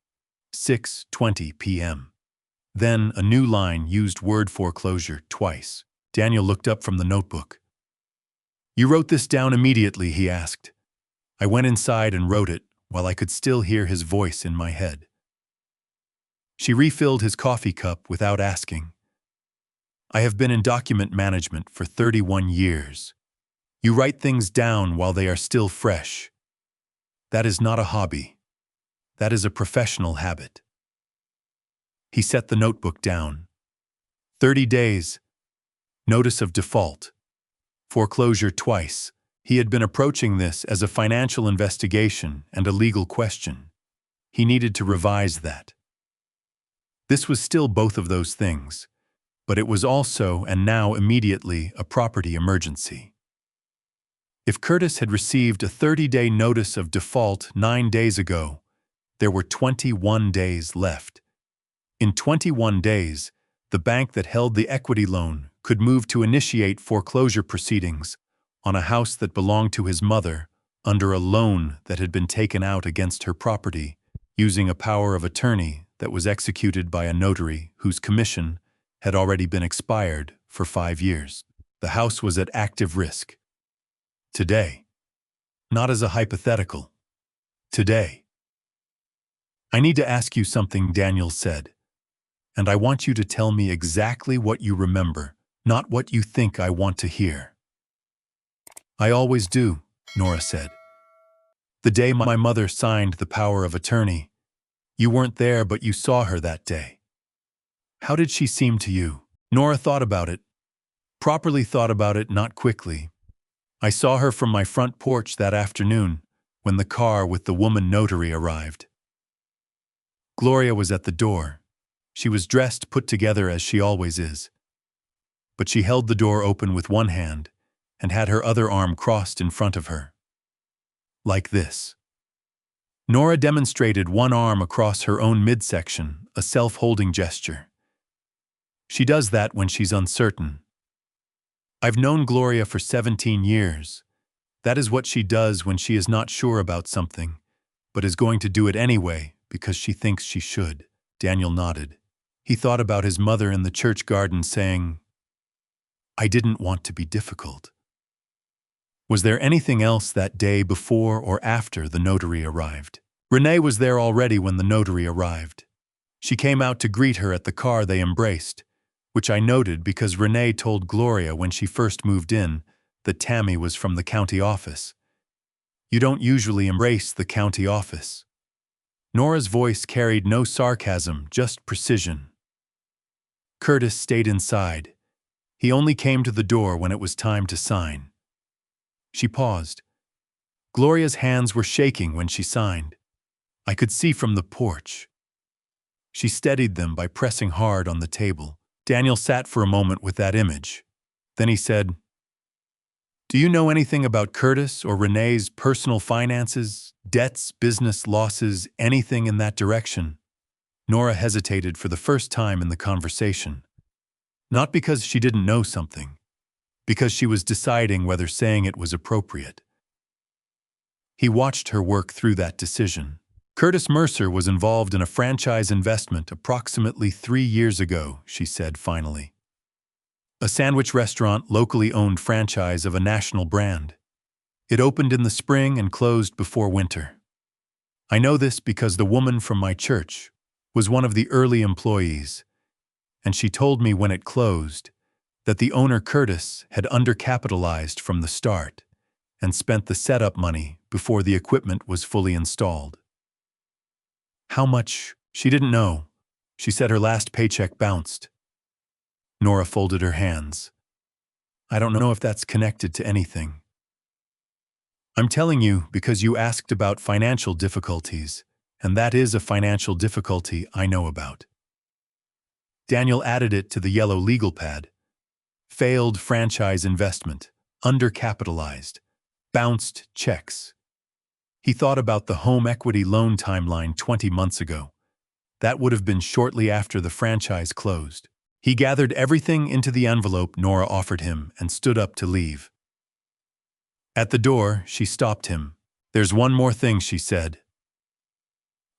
6:20 p.m. Then a new line used word foreclosure twice. Daniel looked up from the notebook. "You wrote this down immediately?" he asked. I went inside and wrote it while I could still hear his voice in my head. She refilled his coffee cup without asking. "I have been in document management for 31 years. You write things down while they are still fresh. That is not a hobby. That is a professional habit." He set the notebook down. 30 days. Notice of default. Foreclosure twice. He had been approaching this as a financial investigation and a legal question. He needed to revise that. This was still both of those things, but it was also, and now immediately, a property emergency. If Curtis had received a 30-day notice of default 9 days ago, there were 21 days left. In 21 days, the bank that held the equity loan could move to initiate foreclosure proceedings on a house that belonged to his mother under a loan that had been taken out against her property using a power of attorney that was executed by a notary whose commission had already been expired for 5 years. The house was at active risk. Today. Not as a hypothetical. Today. "I need to ask you something," Daniel said. "And I want you to tell me exactly what you remember, not what you think I want to hear." "I always do," Nora said. "The day my mother signed the power of attorney. You weren't there, but you saw her that day. How did she seem to you?" Nora thought about it. Properly thought about it, not quickly. "I saw her from my front porch that afternoon when the car with the woman notary arrived. Gloria was at the door. She was dressed, put together as she always is. But she held the door open with one hand and had her other arm crossed in front of her. Like this." Nora demonstrated one arm across her own midsection, a self-holding gesture. "She does that when she's uncertain. I've known Gloria for 17 years. That is what she does when she is not sure about something, but is going to do it anyway because she thinks she should." Daniel nodded. He thought about his mother in the church garden saying, "I didn't want to be difficult." Was there anything else that day before or after the notary arrived? Renee was there already when the notary arrived. She came out to greet her at the car they embraced, which I noted because Renee told Gloria when she first moved in that Tammy was from the county office. "You don't usually embrace the county office." Nora's voice carried no sarcasm, just precision. Curtis stayed inside. He only came to the door when it was time to sign. She paused. Gloria's hands were shaking when she signed. I could see from the porch. She steadied them by pressing hard on the table. Daniel sat for a moment with that image. Then he said, "Do you know anything about Curtis or Renee's personal finances, debts, business losses, anything in that direction?" Nora hesitated for the first time in the conversation. Not because she didn't know something, because she was deciding whether saying it was appropriate. He watched her work through that decision. "Curtis Mercer was involved in a franchise investment approximately 3 years ago," she said finally. "A sandwich restaurant, locally owned franchise of a national brand. It opened in the spring and closed before winter. I know this because the woman from my church was one of the early employees, and she told me when it closed that the owner Curtis had undercapitalized from the start and spent the setup money before the equipment was fully installed. How much? She didn't know. She said her last paycheck bounced." Nora folded her hands. "I don't know if that's connected to anything. I'm telling you because you asked about financial difficulties, and that is a financial difficulty I know about." Daniel added it to the yellow legal pad. Failed franchise investment, undercapitalized, bounced checks. He thought about the home equity loan timeline 20 months ago. That would have been shortly after the franchise closed. He gathered everything into the envelope Nora offered him and stood up to leave. At the door, she stopped him. "There's one more thing," she said.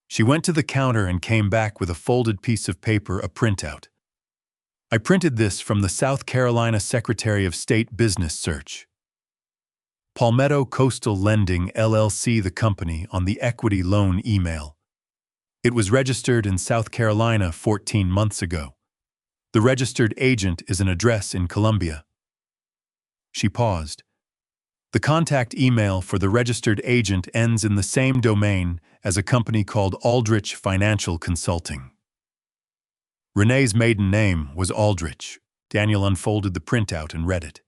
She went to the counter and came back with a folded piece of paper, a printout. "I printed this from the South Carolina Secretary of State business search. Palmetto Coastal Lending, LLC, the company, on the equity loan email. It was registered in South Carolina 14 months ago. The registered agent is an address in Columbia." She paused. "The contact email for the registered agent ends in the same domain as a company called Aldrich Financial Consulting." Renee's maiden name was Aldrich. Daniel unfolded the printout and read it.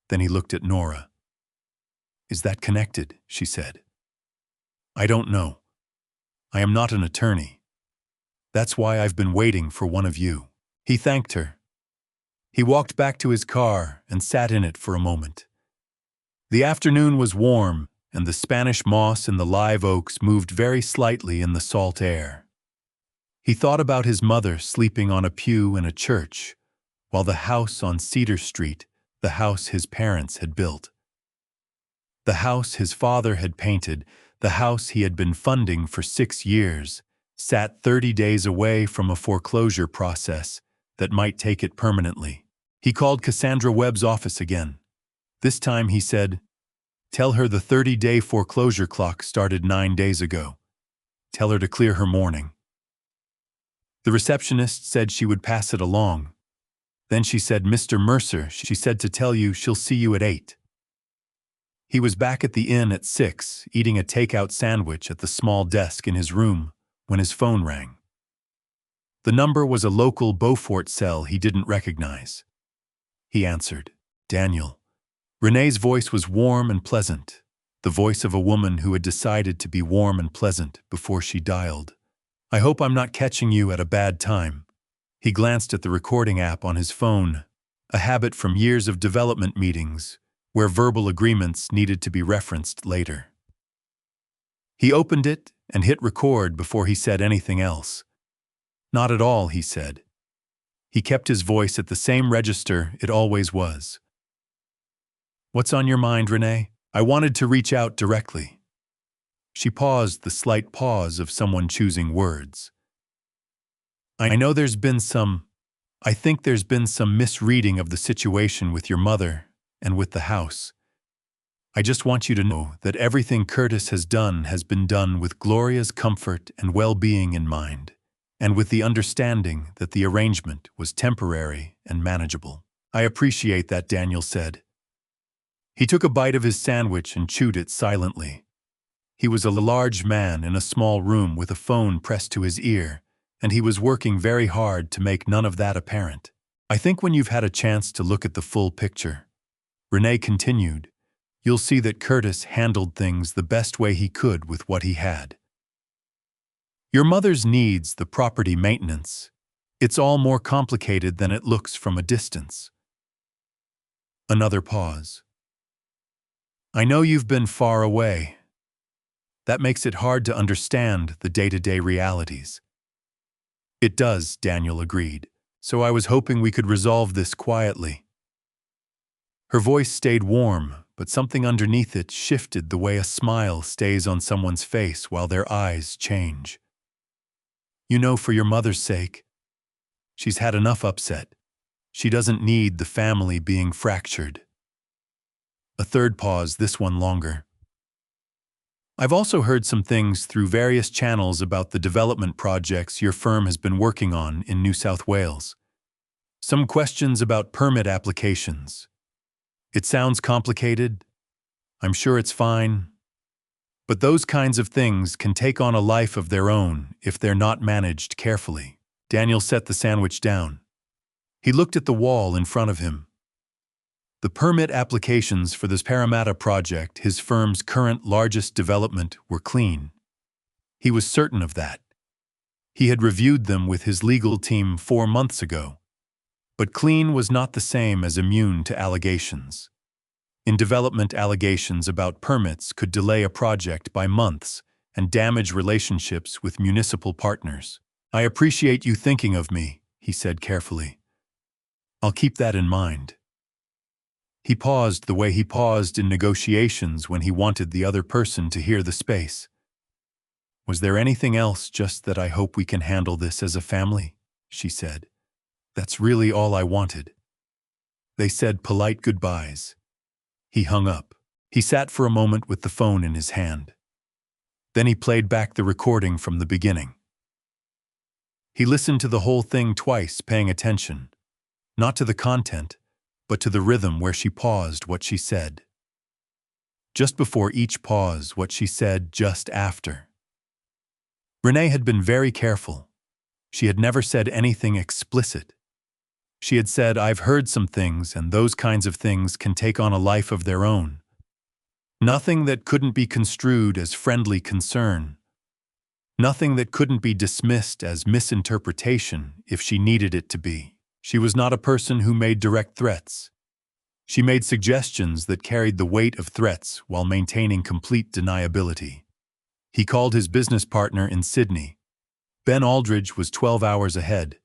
Then he looked at Nora. "Is that connected?" she said. "I don't know. I am not an attorney. That's why I've been waiting for one of you." He thanked her. He walked back to his car and sat in it for a moment. The afternoon was warm, and the Spanish moss in the live oaks moved very slightly in the salt air. He thought about his mother sleeping on a pew in a church, while the house on Cedar Street, the house his parents had built, the house his father had painted, the house he had been funding for 6 years, sat 30 days away from a foreclosure process that might take it permanently. He called Cassandra Webb's office again. This time he said, "Tell her the 30-day foreclosure clock started 9 days ago. Tell her to clear her morning." The receptionist said she would pass it along. Then she said, "Mr. Mercer, she said to tell you she'll see you at 8. He was back at the inn at 6, eating a takeout sandwich at the small desk in his room, when his phone rang. The number was a local Beaufort cell he didn't recognize. He answered. "Daniel." Renee's voice was warm and pleasant, the voice of a woman who had decided to be warm and pleasant before she dialed. "I hope I'm not catching you at a bad time." He glanced at the recording app on his phone, a habit from years of development meetings, where verbal agreements needed to be referenced later. He opened it and hit record before he said anything else. "Not at all," he said. He kept his voice at the same register it always was. "What's on your mind, Renee?" "I wanted to reach out directly." She paused, the slight pause of someone choosing words. I think there's been some misreading of the situation with your mother and with the house. I just want you to know that everything Curtis has done has been done with Gloria's comfort and well-being in mind, and with the understanding that the arrangement was temporary and manageable. "I appreciate that," Daniel said. He took a bite of his sandwich and chewed it silently. He was a large man in a small room with a phone pressed to his ear, and he was working very hard to make none of that apparent. "I think when you've had a chance to look at the full picture," Renee continued, "you'll see that Curtis handled things the best way he could with what he had. Your mother's needs the property maintenance. It's all more complicated than it looks from a distance." Another pause. "I know you've been far away. That makes it hard to understand the day-to-day realities." "It does," Daniel agreed. "So I was hoping we could resolve this quietly." Her voice stayed warm, but something underneath it shifted the way a smile stays on someone's face while their eyes change. "You know, for your mother's sake. She's had enough upset. She doesn't need the family being fractured." A third pause, this one longer. "I've also heard some things through various channels about the development projects your firm has been working on in New South Wales. Some questions about permit applications. It sounds complicated. I'm sure it's fine. But those kinds of things can take on a life of their own if they're not managed carefully." Daniel set the sandwich down. He looked at the wall in front of him. The permit applications for this Parramatta project, his firm's current largest development, were clean. He was certain of that. He had reviewed them with his legal team 4 months ago. But clean was not the same as immune to allegations. In development, allegations about permits could delay a project by months and damage relationships with municipal partners. I appreciate you thinking of me, he said carefully. I'll keep that in mind. He paused the way he paused in negotiations when he wanted the other person to hear the space. Was there anything else, just that I hope we can handle this as a family? She said. That's really all I wanted. They said polite goodbyes. He hung up. He sat for a moment with the phone in his hand. Then he played back the recording from the beginning. He listened to the whole thing twice, paying attention, not to the content, but to the rhythm where she paused what she said. Just before each pause, what she said just after. Renee had been very careful. She had never said anything explicit. She had said, I've heard some things, and those kinds of things can take on a life of their own. Nothing that couldn't be construed as friendly concern. Nothing that couldn't be dismissed as misinterpretation if she needed it to be. She was not a person who made direct threats. She made suggestions that carried the weight of threats while maintaining complete deniability. He called his business partner in Sydney. Ben Aldridge was 12 hours ahead.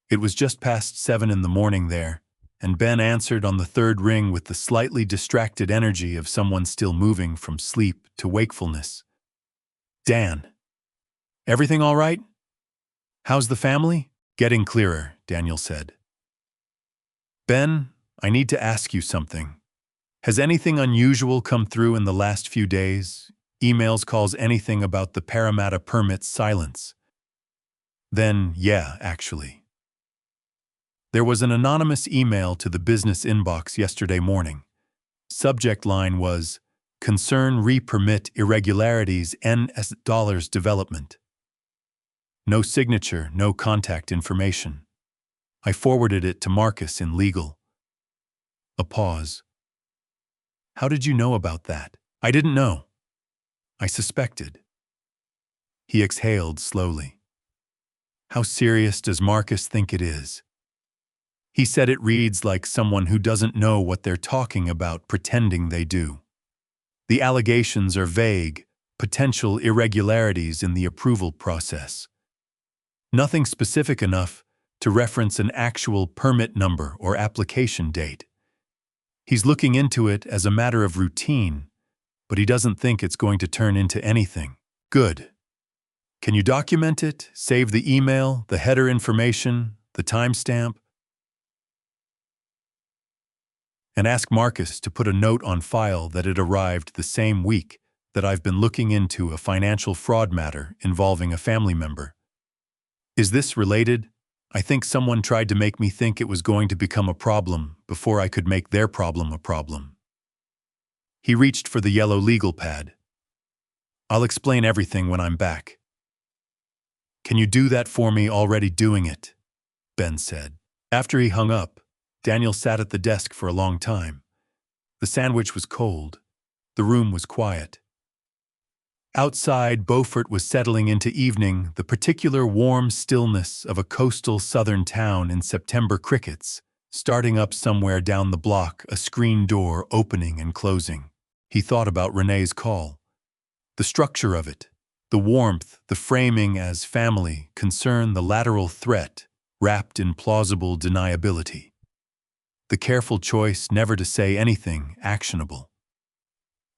It was just past 7 in the morning there, and Ben answered on the third ring with the slightly distracted energy of someone still moving from sleep to wakefulness. Dan. Everything all right? How's the family? Getting clearer, Daniel said. Ben, I need to ask you something. Has anything unusual come through in the last few days? Emails, calls, anything about the Parramatta permit's silence? Then, yeah, actually. There was an anonymous email to the business inbox yesterday morning. Subject line was, Concern re-permit irregularities NS dollars development. No signature, no contact information. I forwarded it to Marcus in legal. A pause. How did you know about that? I didn't know. I suspected. He exhaled slowly. How serious does Marcus think it is? He said it reads like someone who doesn't know what they're talking about pretending they do. The allegations are vague, potential irregularities in the approval process. Nothing specific enough to reference an actual permit number or application date. He's looking into it as a matter of routine, but he doesn't think it's going to turn into anything. Good. Can you document it, save the email, the header information, the timestamp? And ask Marcus to put a note on file that it arrived the same week that I've been looking into a financial fraud matter involving a family member. Is this related? I think someone tried to make me think it was going to become a problem before I could make their problem a problem. He reached for the yellow legal pad. I'll explain everything when I'm back. Can you do that for me? Already doing it, Ben said. After he hung up, Daniel sat at the desk for a long time. The sandwich was cold. The room was quiet. Outside, Beaufort was settling into evening, the particular warm stillness of a coastal southern town in September crickets, starting up somewhere down the block, a screen door opening and closing. He thought about Renee's call. The structure of it, the warmth, the framing as family, concern, the lateral threat, wrapped in plausible deniability. The careful choice never to say anything actionable.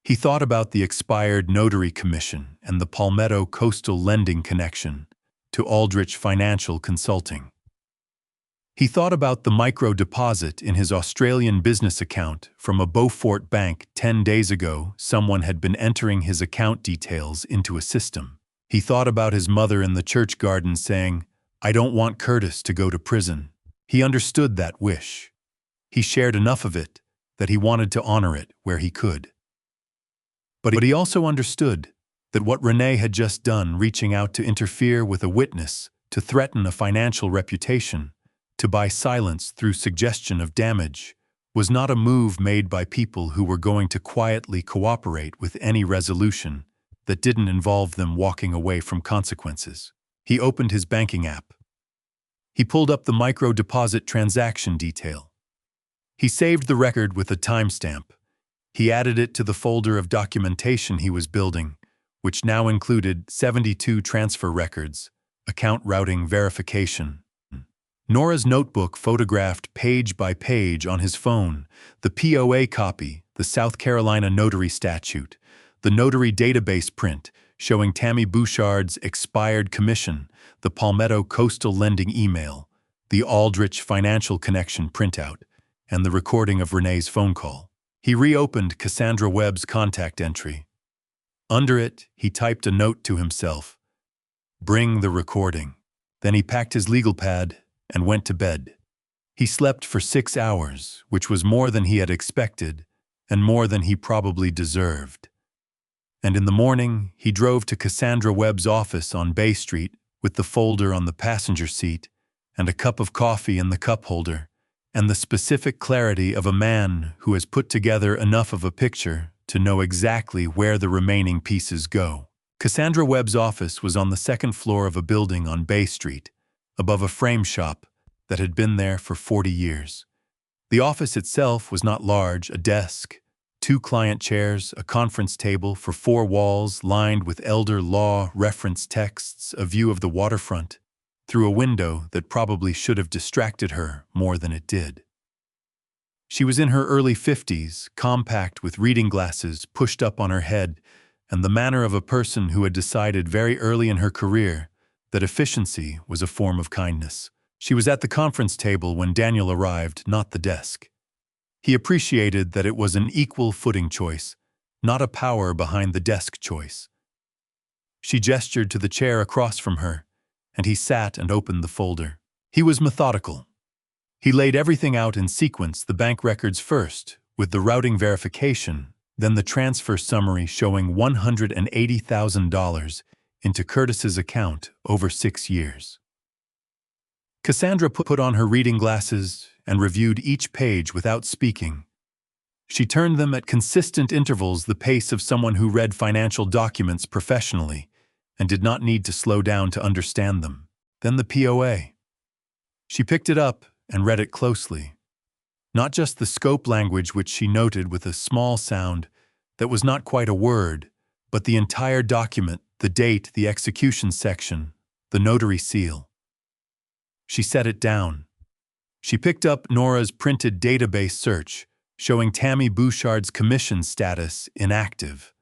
He thought about the expired notary commission and the Palmetto coastal lending connection to Aldrich Financial Consulting. He thought about the micro deposit in his Australian business account from a Beaufort bank 10 days ago. Someone had been entering his account details into a system. He thought about his mother in the church garden saying, I don't want Curtis to go to prison. He understood that wish. He shared enough of it that he wanted to honor it where he could. But he also understood that what Renee had just done, reaching out to interfere with a witness, to threaten a financial reputation, to buy silence through suggestion of damage, was not a move made by people who were going to quietly cooperate with any resolution that didn't involve them walking away from consequences. He opened his banking app. He pulled up the micro deposit transaction detail. He saved the record with a timestamp. He added it to the folder of documentation he was building, which now included 72 transfer records, account routing verification. Nora's notebook photographed page by page on his phone, the POA copy, the South Carolina notary statute, the notary database print showing Tammy Bouchard's expired commission, the Palmetto Coastal Lending email, the Aldrich Financial Connection printout, and the recording of Renee's phone call. He reopened Cassandra Webb's contact entry. Under it, he typed a note to himself. Bring the recording. Then he packed his legal pad and went to bed. He slept for 6 hours, which was more than he had expected and more than he probably deserved. And in the morning, he drove to Cassandra Webb's office on Bay Street with the folder on the passenger seat and a cup of coffee in the cup holder and the specific clarity of a man who has put together enough of a picture to know exactly where the remaining pieces go. Cassandra Webb's office was on the second floor of a building on Bay Street, above a frame shop that had been there for 40 years. The office itself was not large: a desk, 2 client chairs, a conference table for 4 walls lined with elder law reference texts, a view of the waterfront through a window that probably should have distracted her more than it did. She was in her early 50s, compact with reading glasses pushed up on her head, and the manner of a person who had decided very early in her career that efficiency was a form of kindness. She was at the conference table when Daniel arrived, not the desk. He appreciated that it was an equal footing choice, not a power behind the desk choice. She gestured to the chair across from her, and he sat and opened the folder. He was methodical. He laid everything out in sequence, the bank records first, with the routing verification, then the transfer summary showing $180,000 into Curtis's account over 6 years. Cassandra put on her reading glasses and reviewed each page without speaking. She turned them at consistent intervals, the pace of someone who read financial documents professionally and did not need to slow down to understand them. Then the POA. She picked it up and read it closely. Not just the scope language, which she noted with a small sound that was not quite a word, but the entire document, the date, the execution section, the notary seal. She set it down. She picked up Nora's printed database search, showing Tammy Bouchard's commission status inactive.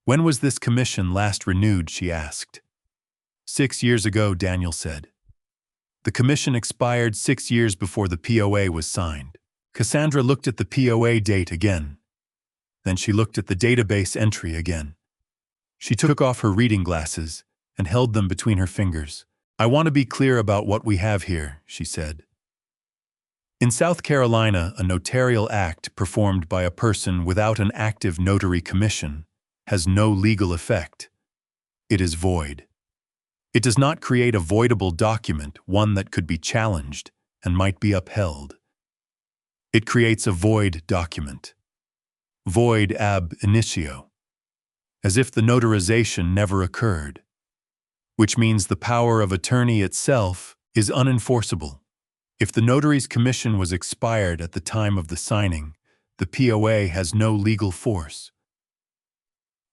When was this commission last renewed, she asked. 6 years ago, Daniel said. The commission expired 6 years before the POA was signed. Cassandra looked at the POA date again. Then she looked at the database entry again. She took off her reading glasses and held them between her fingers. I want to be clear about what we have here, she said. In South Carolina, a notarial act performed by a person without an active notary commission has no legal effect. It is void. It does not create a voidable document, one that could be challenged and might be upheld. It creates a void document. Void ab initio. As if the notarization never occurred. Which means the power of attorney itself is unenforceable. If the notary's commission was expired at the time of the signing, the POA has no legal force.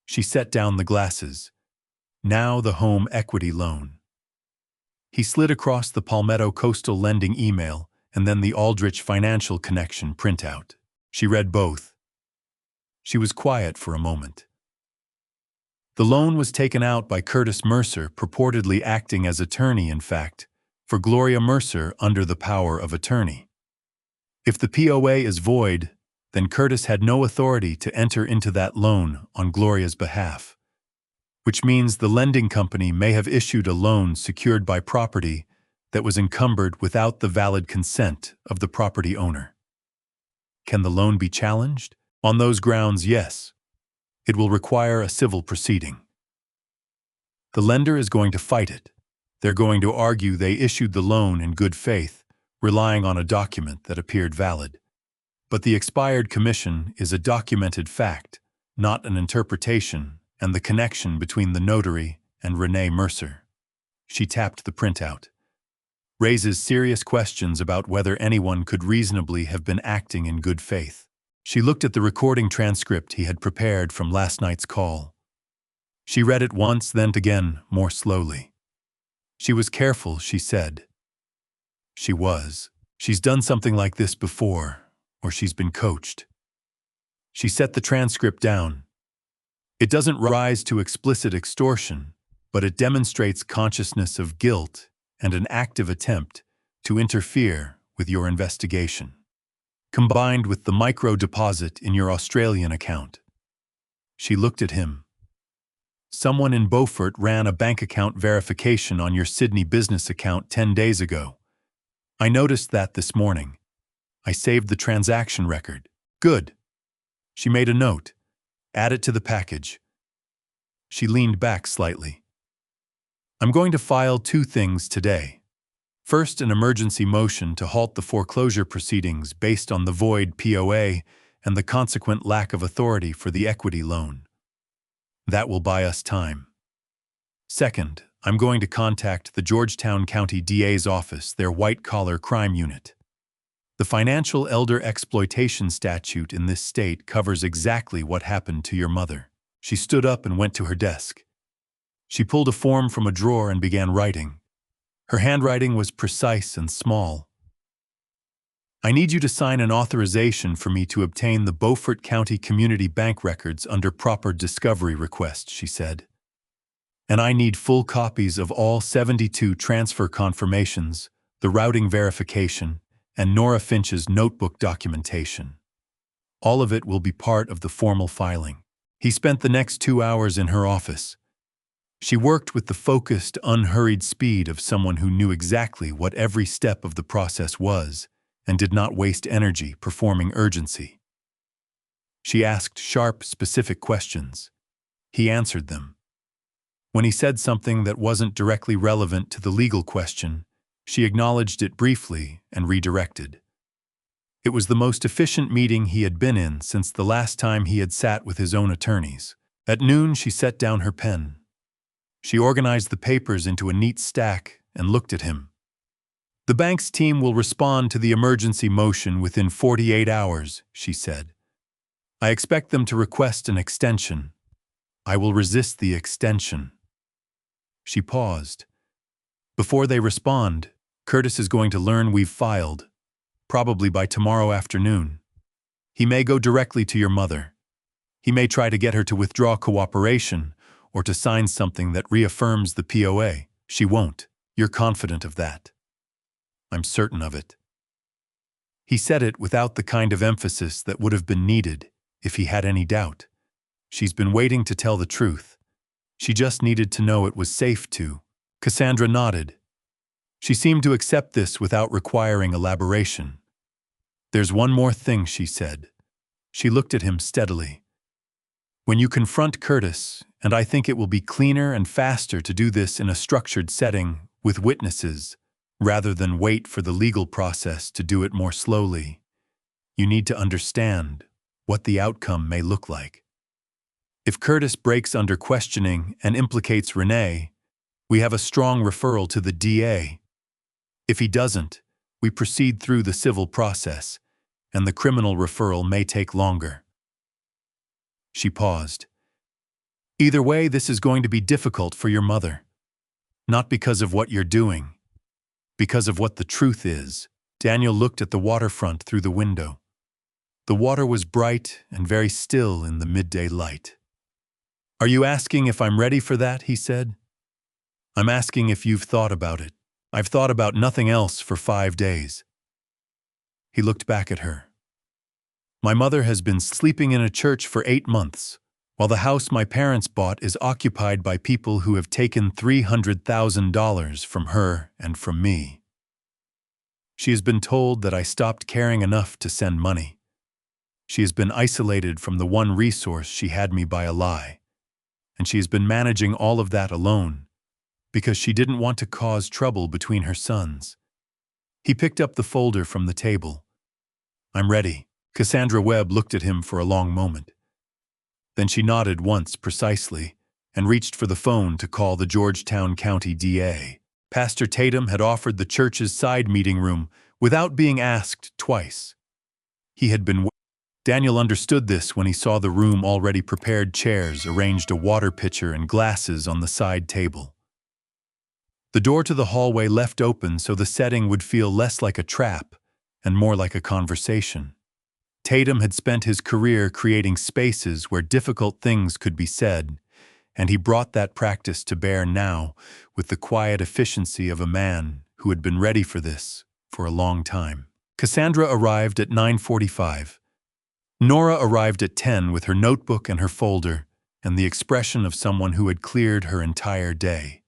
She set down the glasses. Now the home equity loan. He slid across the Palmetto Coastal Lending email and then the Aldrich Financial Connection printout. She read both. She was quiet for a moment. The loan was taken out by Curtis Mercer, purportedly acting as attorney, in fact, for Gloria Mercer under the power of attorney. If the POA is void, then Curtis had no authority to enter into that loan on Gloria's behalf, which means the lending company may have issued a loan secured by property that was encumbered without the valid consent of the property owner. Can the loan be challenged? On those grounds, yes. It will require a civil proceeding. The lender is going to fight it. They're going to argue they issued the loan in good faith, relying on a document that appeared valid. But the expired commission is a documented fact, not an interpretation, and the connection between the notary and Renee Mercer. She tapped the printout. Raises serious questions about whether anyone could reasonably have been acting in good faith. She looked at the recording transcript he had prepared from last night's call. She read it once, then again, more slowly. She was careful, she said. She was. She's done something like this before, or she's been coached. She set the transcript down. It doesn't rise to explicit extortion, but it demonstrates consciousness of guilt and an active attempt to interfere with your investigation, combined with the micro deposit in your Australian account. She looked at him. Someone in Beaufort ran a bank account verification on your Sydney business account 10 days ago. I noticed that this morning. I saved the transaction record. Good. She made a note. Add it to the package. She leaned back slightly. I'm going to file 2 things today. First, an emergency motion to halt the foreclosure proceedings based on the void POA and the consequent lack of authority for the equity loan. That will buy us time. Second, I'm going to contact the Georgetown County DA's office, their white-collar crime unit. The financial elder exploitation statute in this state covers exactly what happened to your mother. She stood up and went to her desk. She pulled a form from a drawer and began writing. Her handwriting was precise and small. I need you to sign an authorization for me to obtain the Beaufort County Community Bank records under proper discovery request, she said. And I need full copies of all 72 transfer confirmations, the routing verification, and Nora Finch's notebook documentation. All of it will be part of the formal filing. He spent the next 2 hours in her office. She worked with the focused, unhurried speed of someone who knew exactly what every step of the process was and did not waste energy performing urgency. She asked sharp, specific questions. He answered them. When he said something that wasn't directly relevant to the legal question, she acknowledged it briefly and redirected. It was the most efficient meeting he had been in since the last time he had sat with his own attorneys. At noon, she set down her pen. She organized the papers into a neat stack and looked at him. The bank's team will respond to the emergency motion within 48 hours, she said. I expect them to request an extension. I will resist the extension. She paused. Before they respond, Curtis is going to learn we've filed, probably by tomorrow afternoon. He may go directly to your mother. He may try to get her to withdraw cooperation or to sign something that reaffirms the POA. She won't. You're confident of that. I'm certain of it. He said it without the kind of emphasis that would have been needed if he had any doubt. She's been waiting to tell the truth. She just needed to know it was safe to. Cassandra nodded. She seemed to accept this without requiring elaboration. There's one more thing, she said. She looked at him steadily. When you confront Curtis, and I think it will be cleaner and faster to do this in a structured setting with witnesses, rather than wait for the legal process to do it more slowly, you need to understand what the outcome may look like. If Curtis breaks under questioning and implicates Renee, we have a strong referral to the DA. If he doesn't, we proceed through the civil process, and the criminal referral may take longer. She paused. Either way, this is going to be difficult for your mother. Not because of what you're doing, because of what the truth is. Daniel looked at the waterfront through the window. The water was bright and very still in the midday light. Are you asking if I'm ready for that? He said. I'm asking if you've thought about it. I've thought about nothing else for 5 days. He looked back at her. My mother has been sleeping in a church for 8 months, while the house my parents bought is occupied by people who have taken $300,000 from her and from me. She has been told that I stopped caring enough to send money. She has been isolated from the one resource she had me by a lie, and she has been managing all of that alone because she didn't want to cause trouble between her sons. He picked up the folder from the table. I'm ready. Cassandra Webb looked at him for a long moment. Then she nodded once precisely and reached for the phone to call the Georgetown County DA. Pastor Tatum had offered the church's side meeting room without being asked twice. He had been. Daniel understood this when he saw the room already prepared chairs arranged, a water pitcher and glasses on the side table. The door to the hallway left open so the setting would feel less like a trap and more like a conversation. Tatum had spent his career creating spaces where difficult things could be said, and he brought that practice to bear now with the quiet efficiency of a man who had been ready for this for a long time. Cassandra arrived at 9:45. Nora arrived at 10 with her notebook and her folder, and the expression of someone who had cleared her entire day.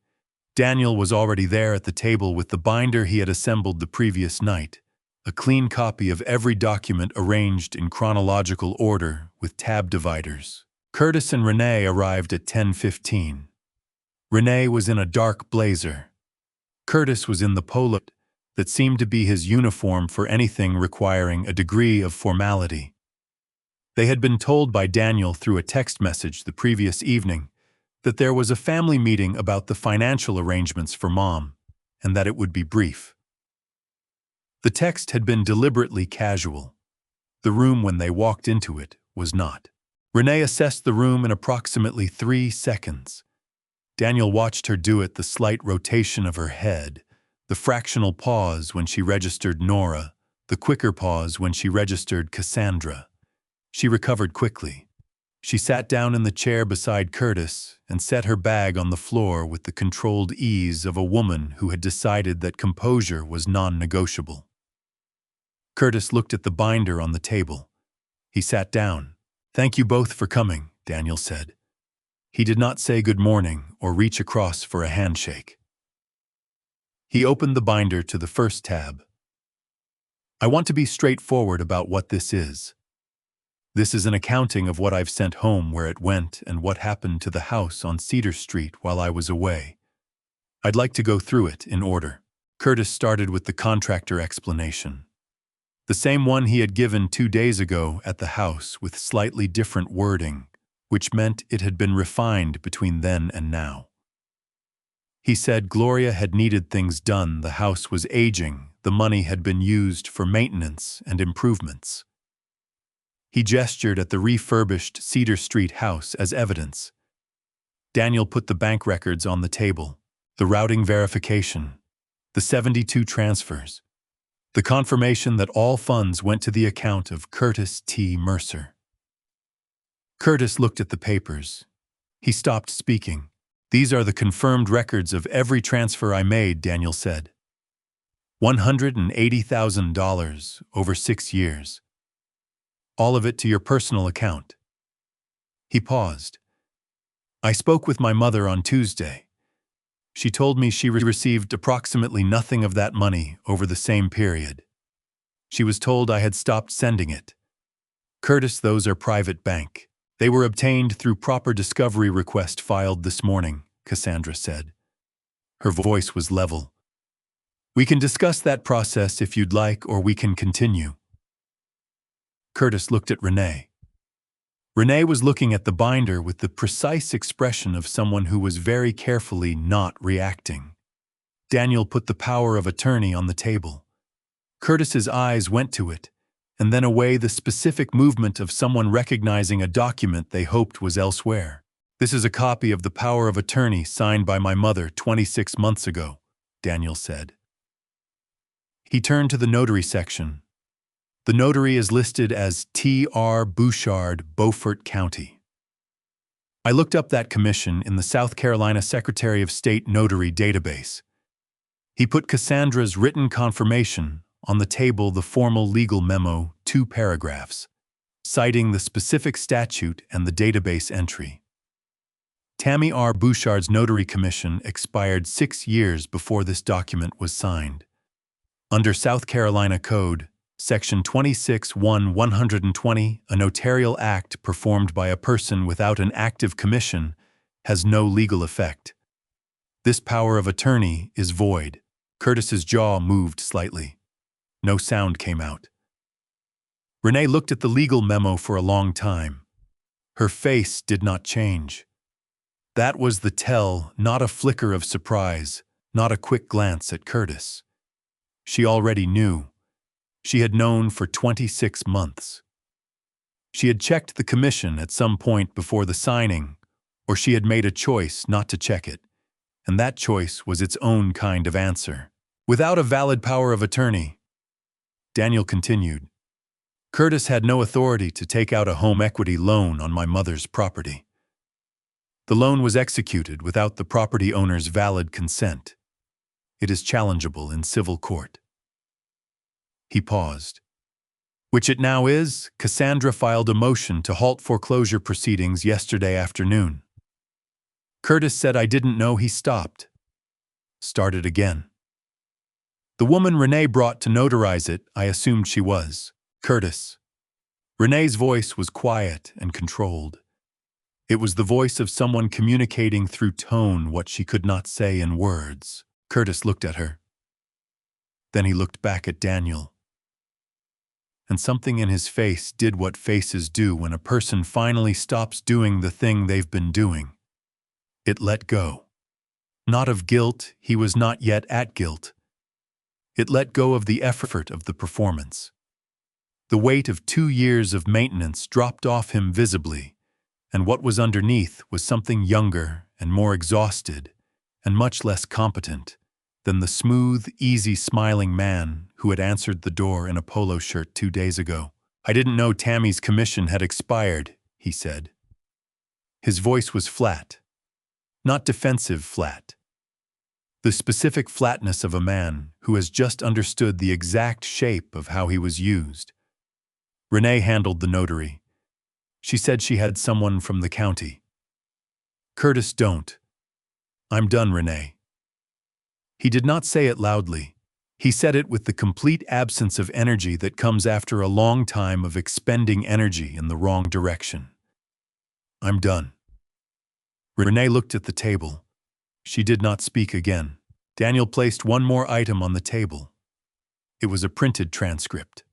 Daniel was already there at the table with the binder he had assembled the previous night, a clean copy of every document arranged in chronological order with tab dividers. Curtis and Renee arrived at 10:15. Renee was in a dark blazer. Curtis was in the polo that seemed to be his uniform for anything requiring a degree of formality. They had been told by Daniel through a text message the previous evening that there was a family meeting about the financial arrangements for Mom, and that it would be brief. The text had been deliberately casual. The room when they walked into it was not. Renee assessed the room in approximately 3 seconds. Daniel watched her do it, the slight rotation of her head, the fractional pause when she registered Nora, the quicker pause when she registered Cassandra. She recovered quickly. She sat down in the chair beside Curtis and set her bag on the floor with the controlled ease of a woman who had decided that composure was non-negotiable. Curtis looked at the binder on the table. He sat down. "Thank you both for coming," Daniel said. He did not say good morning or reach across for a handshake. He opened the binder to the first tab. "I want to be straightforward about what this is. This is an accounting of what I've sent home, where it went, and what happened to the house on Cedar Street while I was away. I'd like to go through it in order." Curtis started with the contractor explanation. The same one he had given 2 days ago at the house with slightly different wording, which meant it had been refined between then and now. He said Gloria had needed things done, the house was aging, the money had been used for maintenance and improvements. He gestured at the refurbished Cedar Street house as evidence. Daniel put the bank records on the table, the routing verification, the 72 transfers, the confirmation that all funds went to the account of Curtis T. Mercer. Curtis looked at the papers. He stopped speaking. "These are the confirmed records of every transfer I made," Daniel said. $180,000 over 6 years. All of it to your personal account. He paused. "I spoke with my mother on Tuesday. She told me she received approximately nothing of that money over the same period. She was told I had stopped sending it. Curtis, those are private bank. They were obtained through proper discovery request filed this morning," Cassandra said. Her voice was level. "We can discuss that process if you'd like, or we can continue." Curtis looked at Renee. Renee was looking at the binder with the precise expression of someone who was very carefully not reacting. Daniel put the power of attorney on the table. Curtis's eyes went to it, and then away, the specific movement of someone recognizing a document they hoped was elsewhere. "This is a copy of the power of attorney signed by my mother 26 months ago," Daniel said. He turned to the notary section. The notary is listed as T.R. Bouchard, Beaufort County. I looked up that commission in the South Carolina Secretary of State Notary database. He put Cassandra's written confirmation on the table, the formal legal memo, 2 paragraphs, citing the specific statute and the database entry. Tammy R. Bouchard's notary commission expired 6 years before this document was signed. Under South Carolina Code, Section 26(1)(120), a notarial act performed by a person without an active commission has no legal effect. This power of attorney is void. Curtis's jaw moved slightly. No sound came out. Renee looked at the legal memo for a long time. Her face did not change. That was the tell, not a flicker of surprise, not a quick glance at Curtis. She already knew. She had known for 26 months. She had checked the commission at some point before the signing, or she had made a choice not to check it, and that choice was its own kind of answer. Without a valid power of attorney, Daniel continued, Curtis had no authority to take out a home equity loan on my mother's property. The loan was executed without the property owner's valid consent. It is challengeable in civil court. He paused. Which it now is. Cassandra filed a motion to halt foreclosure proceedings yesterday afternoon. Curtis said I didn't know. He stopped. Started again. The woman Renee brought to notarize it, I assumed she was Curtis. Renee's voice was quiet and controlled. It was the voice of someone communicating through tone what she could not say in words. Curtis looked at her. Then he looked back at Daniel. And something in his face did what faces do when a person finally stops doing the thing they've been doing. It let go. Not of guilt, he was not yet at guilt. It let go of the effort of the performance. The weight of 2 years of maintenance dropped off him visibly, and what was underneath was something younger and more exhausted and much less competent than the smooth, easy, smiling man who had answered the door in a polo shirt 2 days ago. I didn't know Tammy's commission had expired, he said. His voice was flat, not defensive flat. The specific flatness of a man who has just understood the exact shape of how he was used. Renee handled the notary. She said she had someone from the county. Curtis, don't. I'm done, Renee. He did not say it loudly. He said it with the complete absence of energy that comes after a long time of expending energy in the wrong direction. I'm done. Renee looked at the table. She did not speak again. Daniel placed one more item on the table. It was a printed transcript.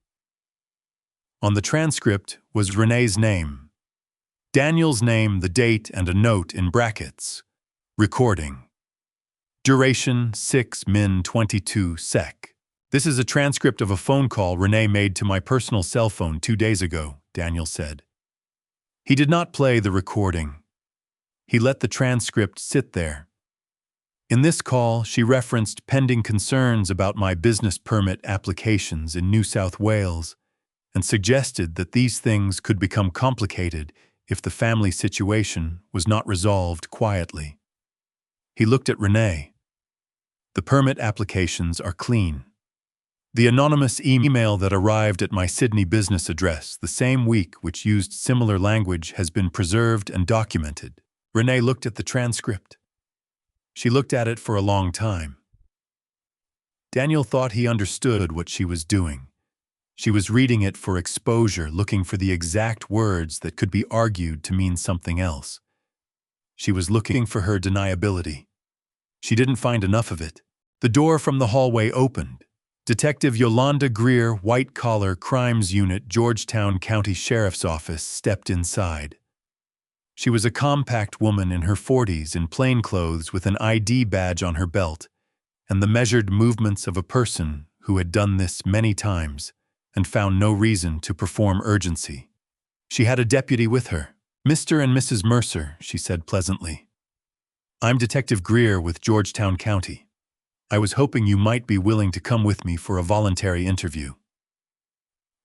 On the transcript was Renee's name, Daniel's name, the date, and a note in brackets. Recording. Duration 6-22 sec. This is a transcript of a phone call Renee made to my personal cell phone 2 days ago, Daniel said. He did not play the recording. He let the transcript sit there. In this call, she referenced pending concerns about my business permit applications in New South Wales and suggested that these things could become complicated if the family situation was not resolved quietly. He looked at Renee. The permit applications are clean. The anonymous email that arrived at my Sydney business address the same week which used similar language has been preserved and documented. Renee looked at the transcript. She looked at it for a long time. Daniel thought he understood what she was doing. She was reading it for exposure, looking for the exact words that could be argued to mean something else. She was looking for her deniability. She didn't find enough of it. The door from the hallway opened. Detective Yolanda Greer, White-Collar Crimes Unit, Georgetown County Sheriff's Office, stepped inside. She was a compact woman in her 40s in plain clothes with an ID badge on her belt and the measured movements of a person who had done this many times and found no reason to perform urgency. She had a deputy with her. Mr. and Mrs. Mercer, she said pleasantly. I'm Detective Greer with Georgetown County. I was hoping you might be willing to come with me for a voluntary interview.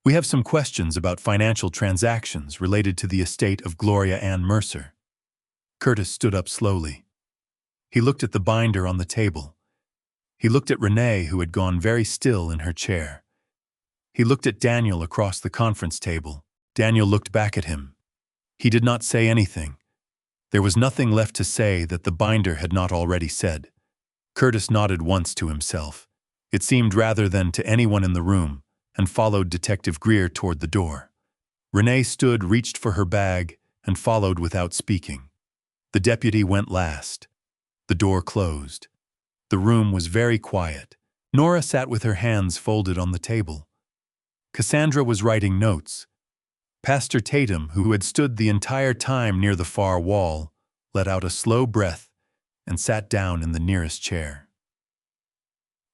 We have some questions about financial transactions related to the estate of Gloria Ann Mercer. Curtis stood up slowly. He looked at the binder on the table. He looked at Renee, who had gone very still in her chair. He looked at Daniel across the conference table. Daniel looked back at him. He did not say anything. There was nothing left to say that the binder had not already said. Curtis nodded once to himself. It seemed rather than to anyone in the room, and followed Detective Greer toward the door. Renee stood, reached for her bag, and followed without speaking. The deputy went last. The door closed. The room was very quiet. Nora sat with her hands folded on the table. Cassandra was writing notes. Pastor Tatum, who had stood the entire time near the far wall, let out a slow breath and sat down in the nearest chair.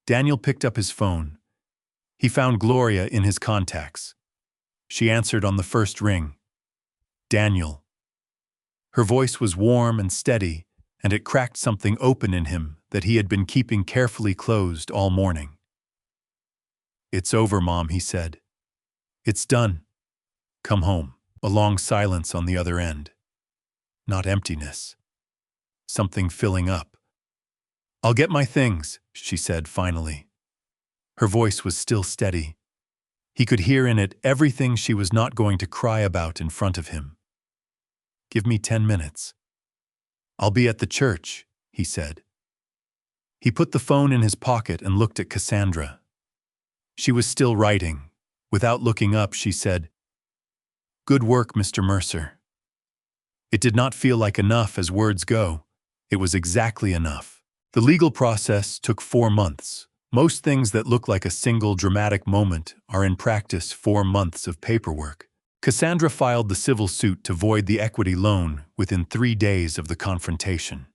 Daniel picked up his phone. He found Gloria in his contacts. She answered on the first ring. Daniel. Her voice was warm and steady, and it cracked something open in him that he had been keeping carefully closed all morning. "It's over, Mom," he said. "It's done. Come home." A long silence on the other end. Not emptiness. Something filling up. "I'll get my things," she said finally. Her voice was still steady. He could hear in it everything she was not going to cry about in front of him. "Give me 10 minutes. I'll be at the church," he said. He put the phone in his pocket and looked at Cassandra. She was still writing. Without looking up, she said, "Good work, Mr. Mercer." It did not feel like enough as words go. It was exactly enough. The legal process took 4 months. Most things that look like a single dramatic moment are in practice 4 months of paperwork. Cassandra filed the civil suit to void the equity loan within 3 days of the confrontation.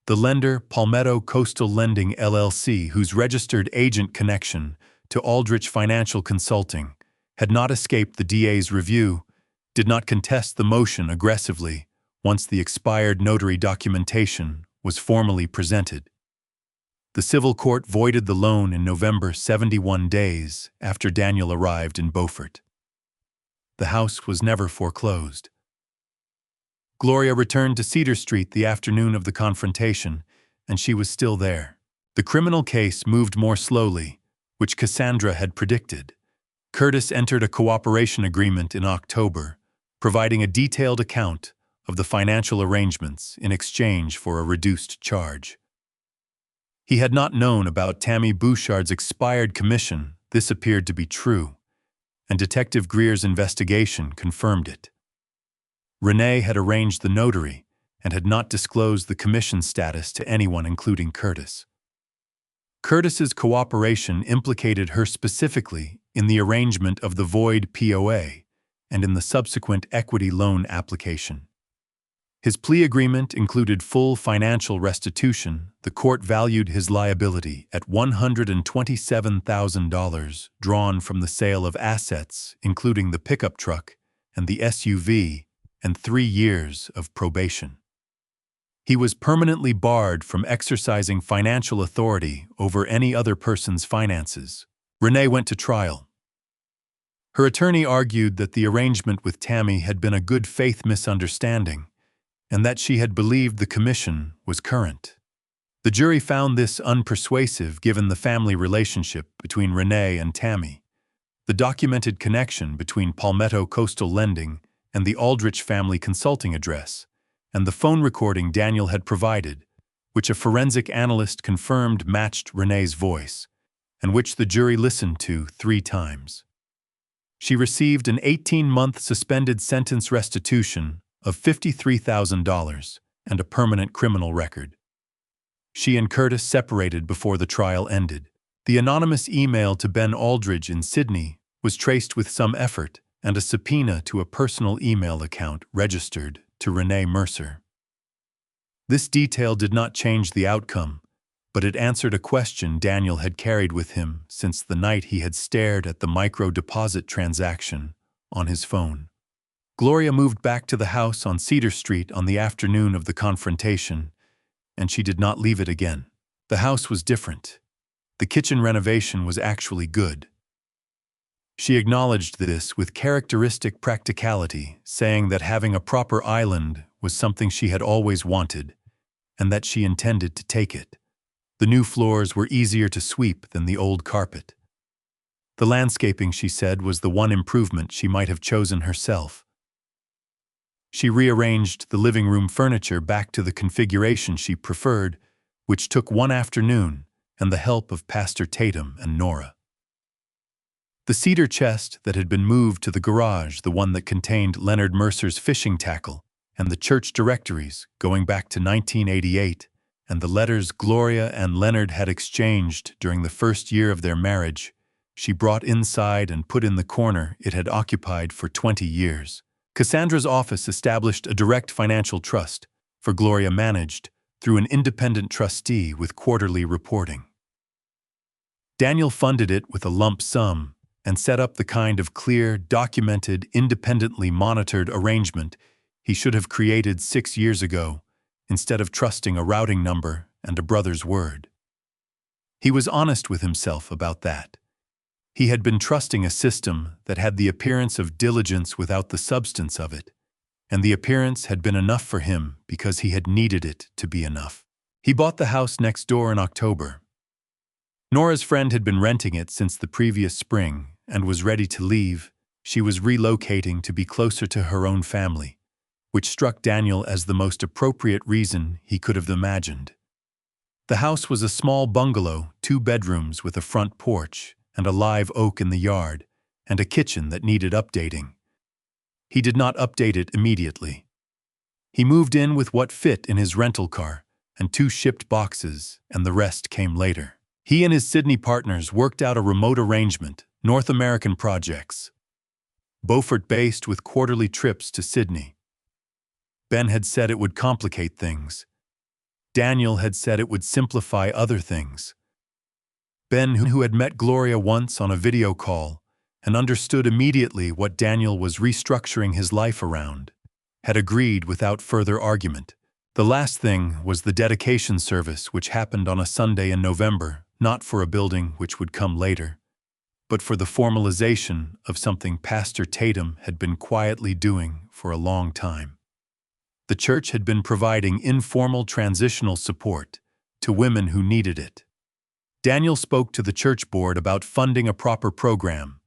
The lender, Palmetto Coastal Lending LLC, whose registered agent connection to Aldrich Financial Consulting had not escaped the DA's review, did not contest the motion aggressively once the expired notary documentation was formally presented. The civil court voided the loan in November, 71 days after Daniel arrived in Beaufort. The house was never foreclosed. Gloria returned to Cedar Street the afternoon of the confrontation, and she was still there. The criminal case moved more slowly, which Cassandra had predicted. Curtis entered a cooperation agreement in October, providing a detailed account of the financial arrangements in exchange for a reduced charge. He had not known about Tammy Bouchard's expired commission. This appeared to be true, and Detective Greer's investigation confirmed it. Renee had arranged the notary and had not disclosed the commission status to anyone, including Curtis. Curtis's cooperation implicated her specifically in the arrangement of the void POA and in the subsequent equity loan application. His plea agreement included full financial restitution. The court valued his liability at $127,000 drawn from the sale of assets, including the pickup truck and the SUV, and 3 years of probation. He was permanently barred from exercising financial authority over any other person's finances. Renee went to trial. Her attorney argued that the arrangement with Tammy had been a good faith misunderstanding and that she had believed the commission was current. The jury found this unpersuasive given the family relationship between Renee and Tammy, the documented connection between Palmetto Coastal Lending and the Aldrich family consulting address, and the phone recording Daniel had provided, which a forensic analyst confirmed matched Renee's voice, and which the jury listened to 3 times. She received an 18-month suspended sentence restitution of $53,000 and a permanent criminal record. She and Curtis separated before the trial ended. The anonymous email to Ben Aldridge in Sydney was traced with some effort, and a subpoena to a personal email account registered to Renee Mercer. This detail did not change the outcome, but it answered a question Daniel had carried with him since the night he had stared at the micro-deposit transaction on his phone. Gloria moved back to the house on Cedar Street on the afternoon of the confrontation, and she did not leave it again. The house was different. The kitchen renovation was actually good. She acknowledged this with characteristic practicality, saying that having a proper island was something she had always wanted, and that she intended to take it. The new floors were easier to sweep than the old carpet. The landscaping, she said, was the one improvement she might have chosen herself. She rearranged the living room furniture back to the configuration she preferred, which took one afternoon and the help of Pastor Tatum and Nora. The cedar chest that had been moved to the garage, the one that contained Leonard Mercer's fishing tackle, and the church directories going back to 1988, and the letters Gloria and Leonard had exchanged during the first year of their marriage, she brought inside and put in the corner it had occupied for 20 years. Cassandra's office established a direct financial trust, for Gloria managed, through an independent trustee with quarterly reporting. Daniel funded it with a lump sum and set up the kind of clear, documented, independently monitored arrangement he should have created 6 years ago instead of trusting a routing number and a brother's word. He was honest with himself about that. He had been trusting a system that had the appearance of diligence without the substance of it, and the appearance had been enough for him because he had needed it to be enough. He bought the house next door in October. Nora's friend had been renting it since the previous spring and was ready to leave. She was relocating to be closer to her own family, which struck Daniel as the most appropriate reason he could have imagined. The house was a small bungalow, 2 bedrooms with a front porch and a live oak in the yard, and a kitchen that needed updating. He did not update it immediately. He moved in with what fit in his rental car and 2 shipped boxes, and the rest came later. He and his Sydney partners worked out a remote arrangement, North American projects, Beaufort-based with quarterly trips to Sydney. Ben had said it would complicate things. Daniel had said it would simplify other things. Ben, who had met Gloria once on a video call and understood immediately what Daniel was restructuring his life around, had agreed without further argument. The last thing was the dedication service, which happened on a Sunday in November, not for a building which would come later, but for the formalization of something Pastor Tatum had been quietly doing for a long time. The church had been providing informal transitional support to women who needed it. Daniel spoke to the church board about funding a proper program,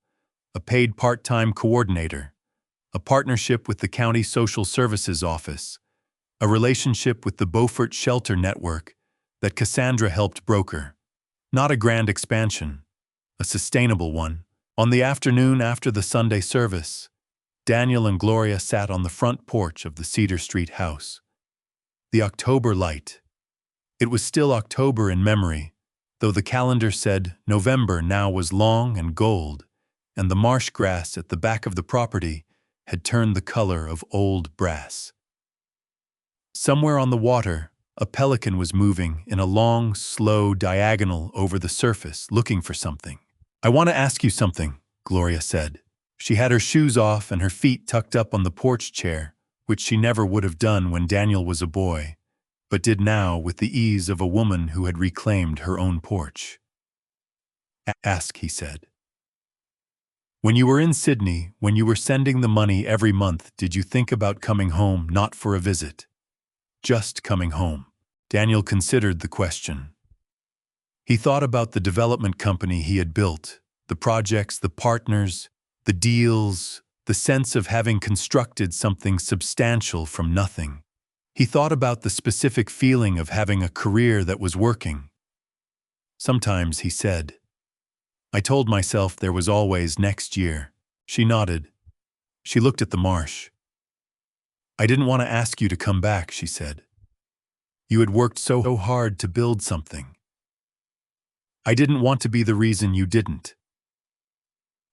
a paid part-time coordinator, a partnership with the county social services office, a relationship with the Beaufort Shelter Network that Cassandra helped broker. Not a grand expansion, a sustainable one. On the afternoon after the Sunday service, Daniel and Gloria sat on the front porch of the Cedar Street house. The October light. It was still October in memory, though the calendar said November now was long and gold, and the marsh grass at the back of the property had turned the color of old brass. Somewhere on the water, a pelican was moving in a long, slow diagonal over the surface, looking for something. "I want to ask you something," Gloria said. She had her shoes off and her feet tucked up on the porch chair, which she never would have done when Daniel was a boy, but did now with the ease of a woman who had reclaimed her own porch. "Ask," he said. "When you were in Sydney, when you were sending the money every month, did you think about coming home, not for a visit? Just coming home?" Daniel considered the question. He thought about the development company he had built, the projects, the partners, the deals, the sense of having constructed something substantial from nothing. He thought about the specific feeling of having a career that was working. Sometimes, he said, "I told myself there was always next year." She nodded. She looked at the marsh. "I didn't want to ask you to come back," she said. "You had worked so hard to build something. I didn't want to be the reason you didn't."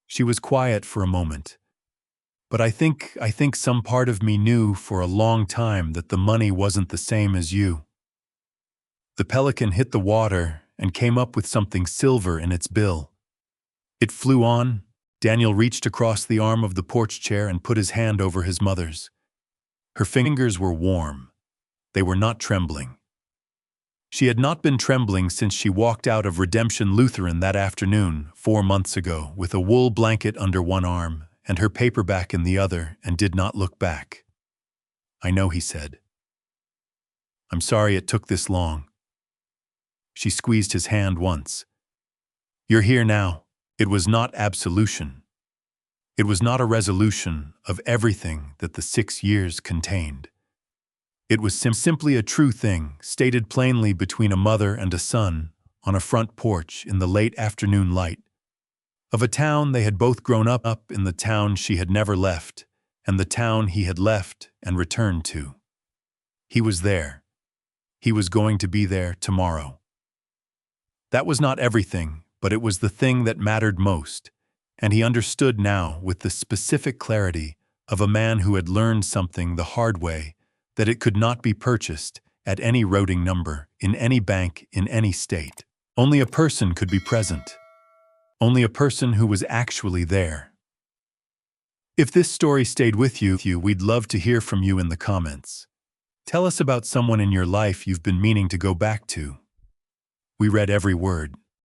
She was quiet for a moment. "But I think some part of me knew for a long time that the money wasn't the same as you." The pelican hit the water and came up with something silver in its bill. It flew on. Daniel reached across the arm of the porch chair and put his hand over his mother's. Her fingers were warm. They were not trembling. She had not been trembling since she walked out of Redemption Lutheran that afternoon 4 months ago with a wool blanket under one arm and her paperback in the other, and did not look back. "I know," he said. "I'm sorry it took this long." She squeezed his hand once. "You're here now." It was not absolution. It was not a resolution of everything that the 6 years contained. It was simply a true thing, stated plainly between a mother and a son on a front porch in the late afternoon light, of a town they had both grown up in, the town she had never left, and the town he had left and returned to. He was there. He was going to be there tomorrow. That was not everything, but it was the thing that mattered most, and he understood now with the specific clarity of a man who had learned something the hard way, that it could not be purchased at any routing number, in any bank, in any state. Only a person could be present. Only a person who was actually there. If this story stayed with you, we'd love to hear from you in the comments. Tell us about someone in your life you've been meaning to go back to. We read every word.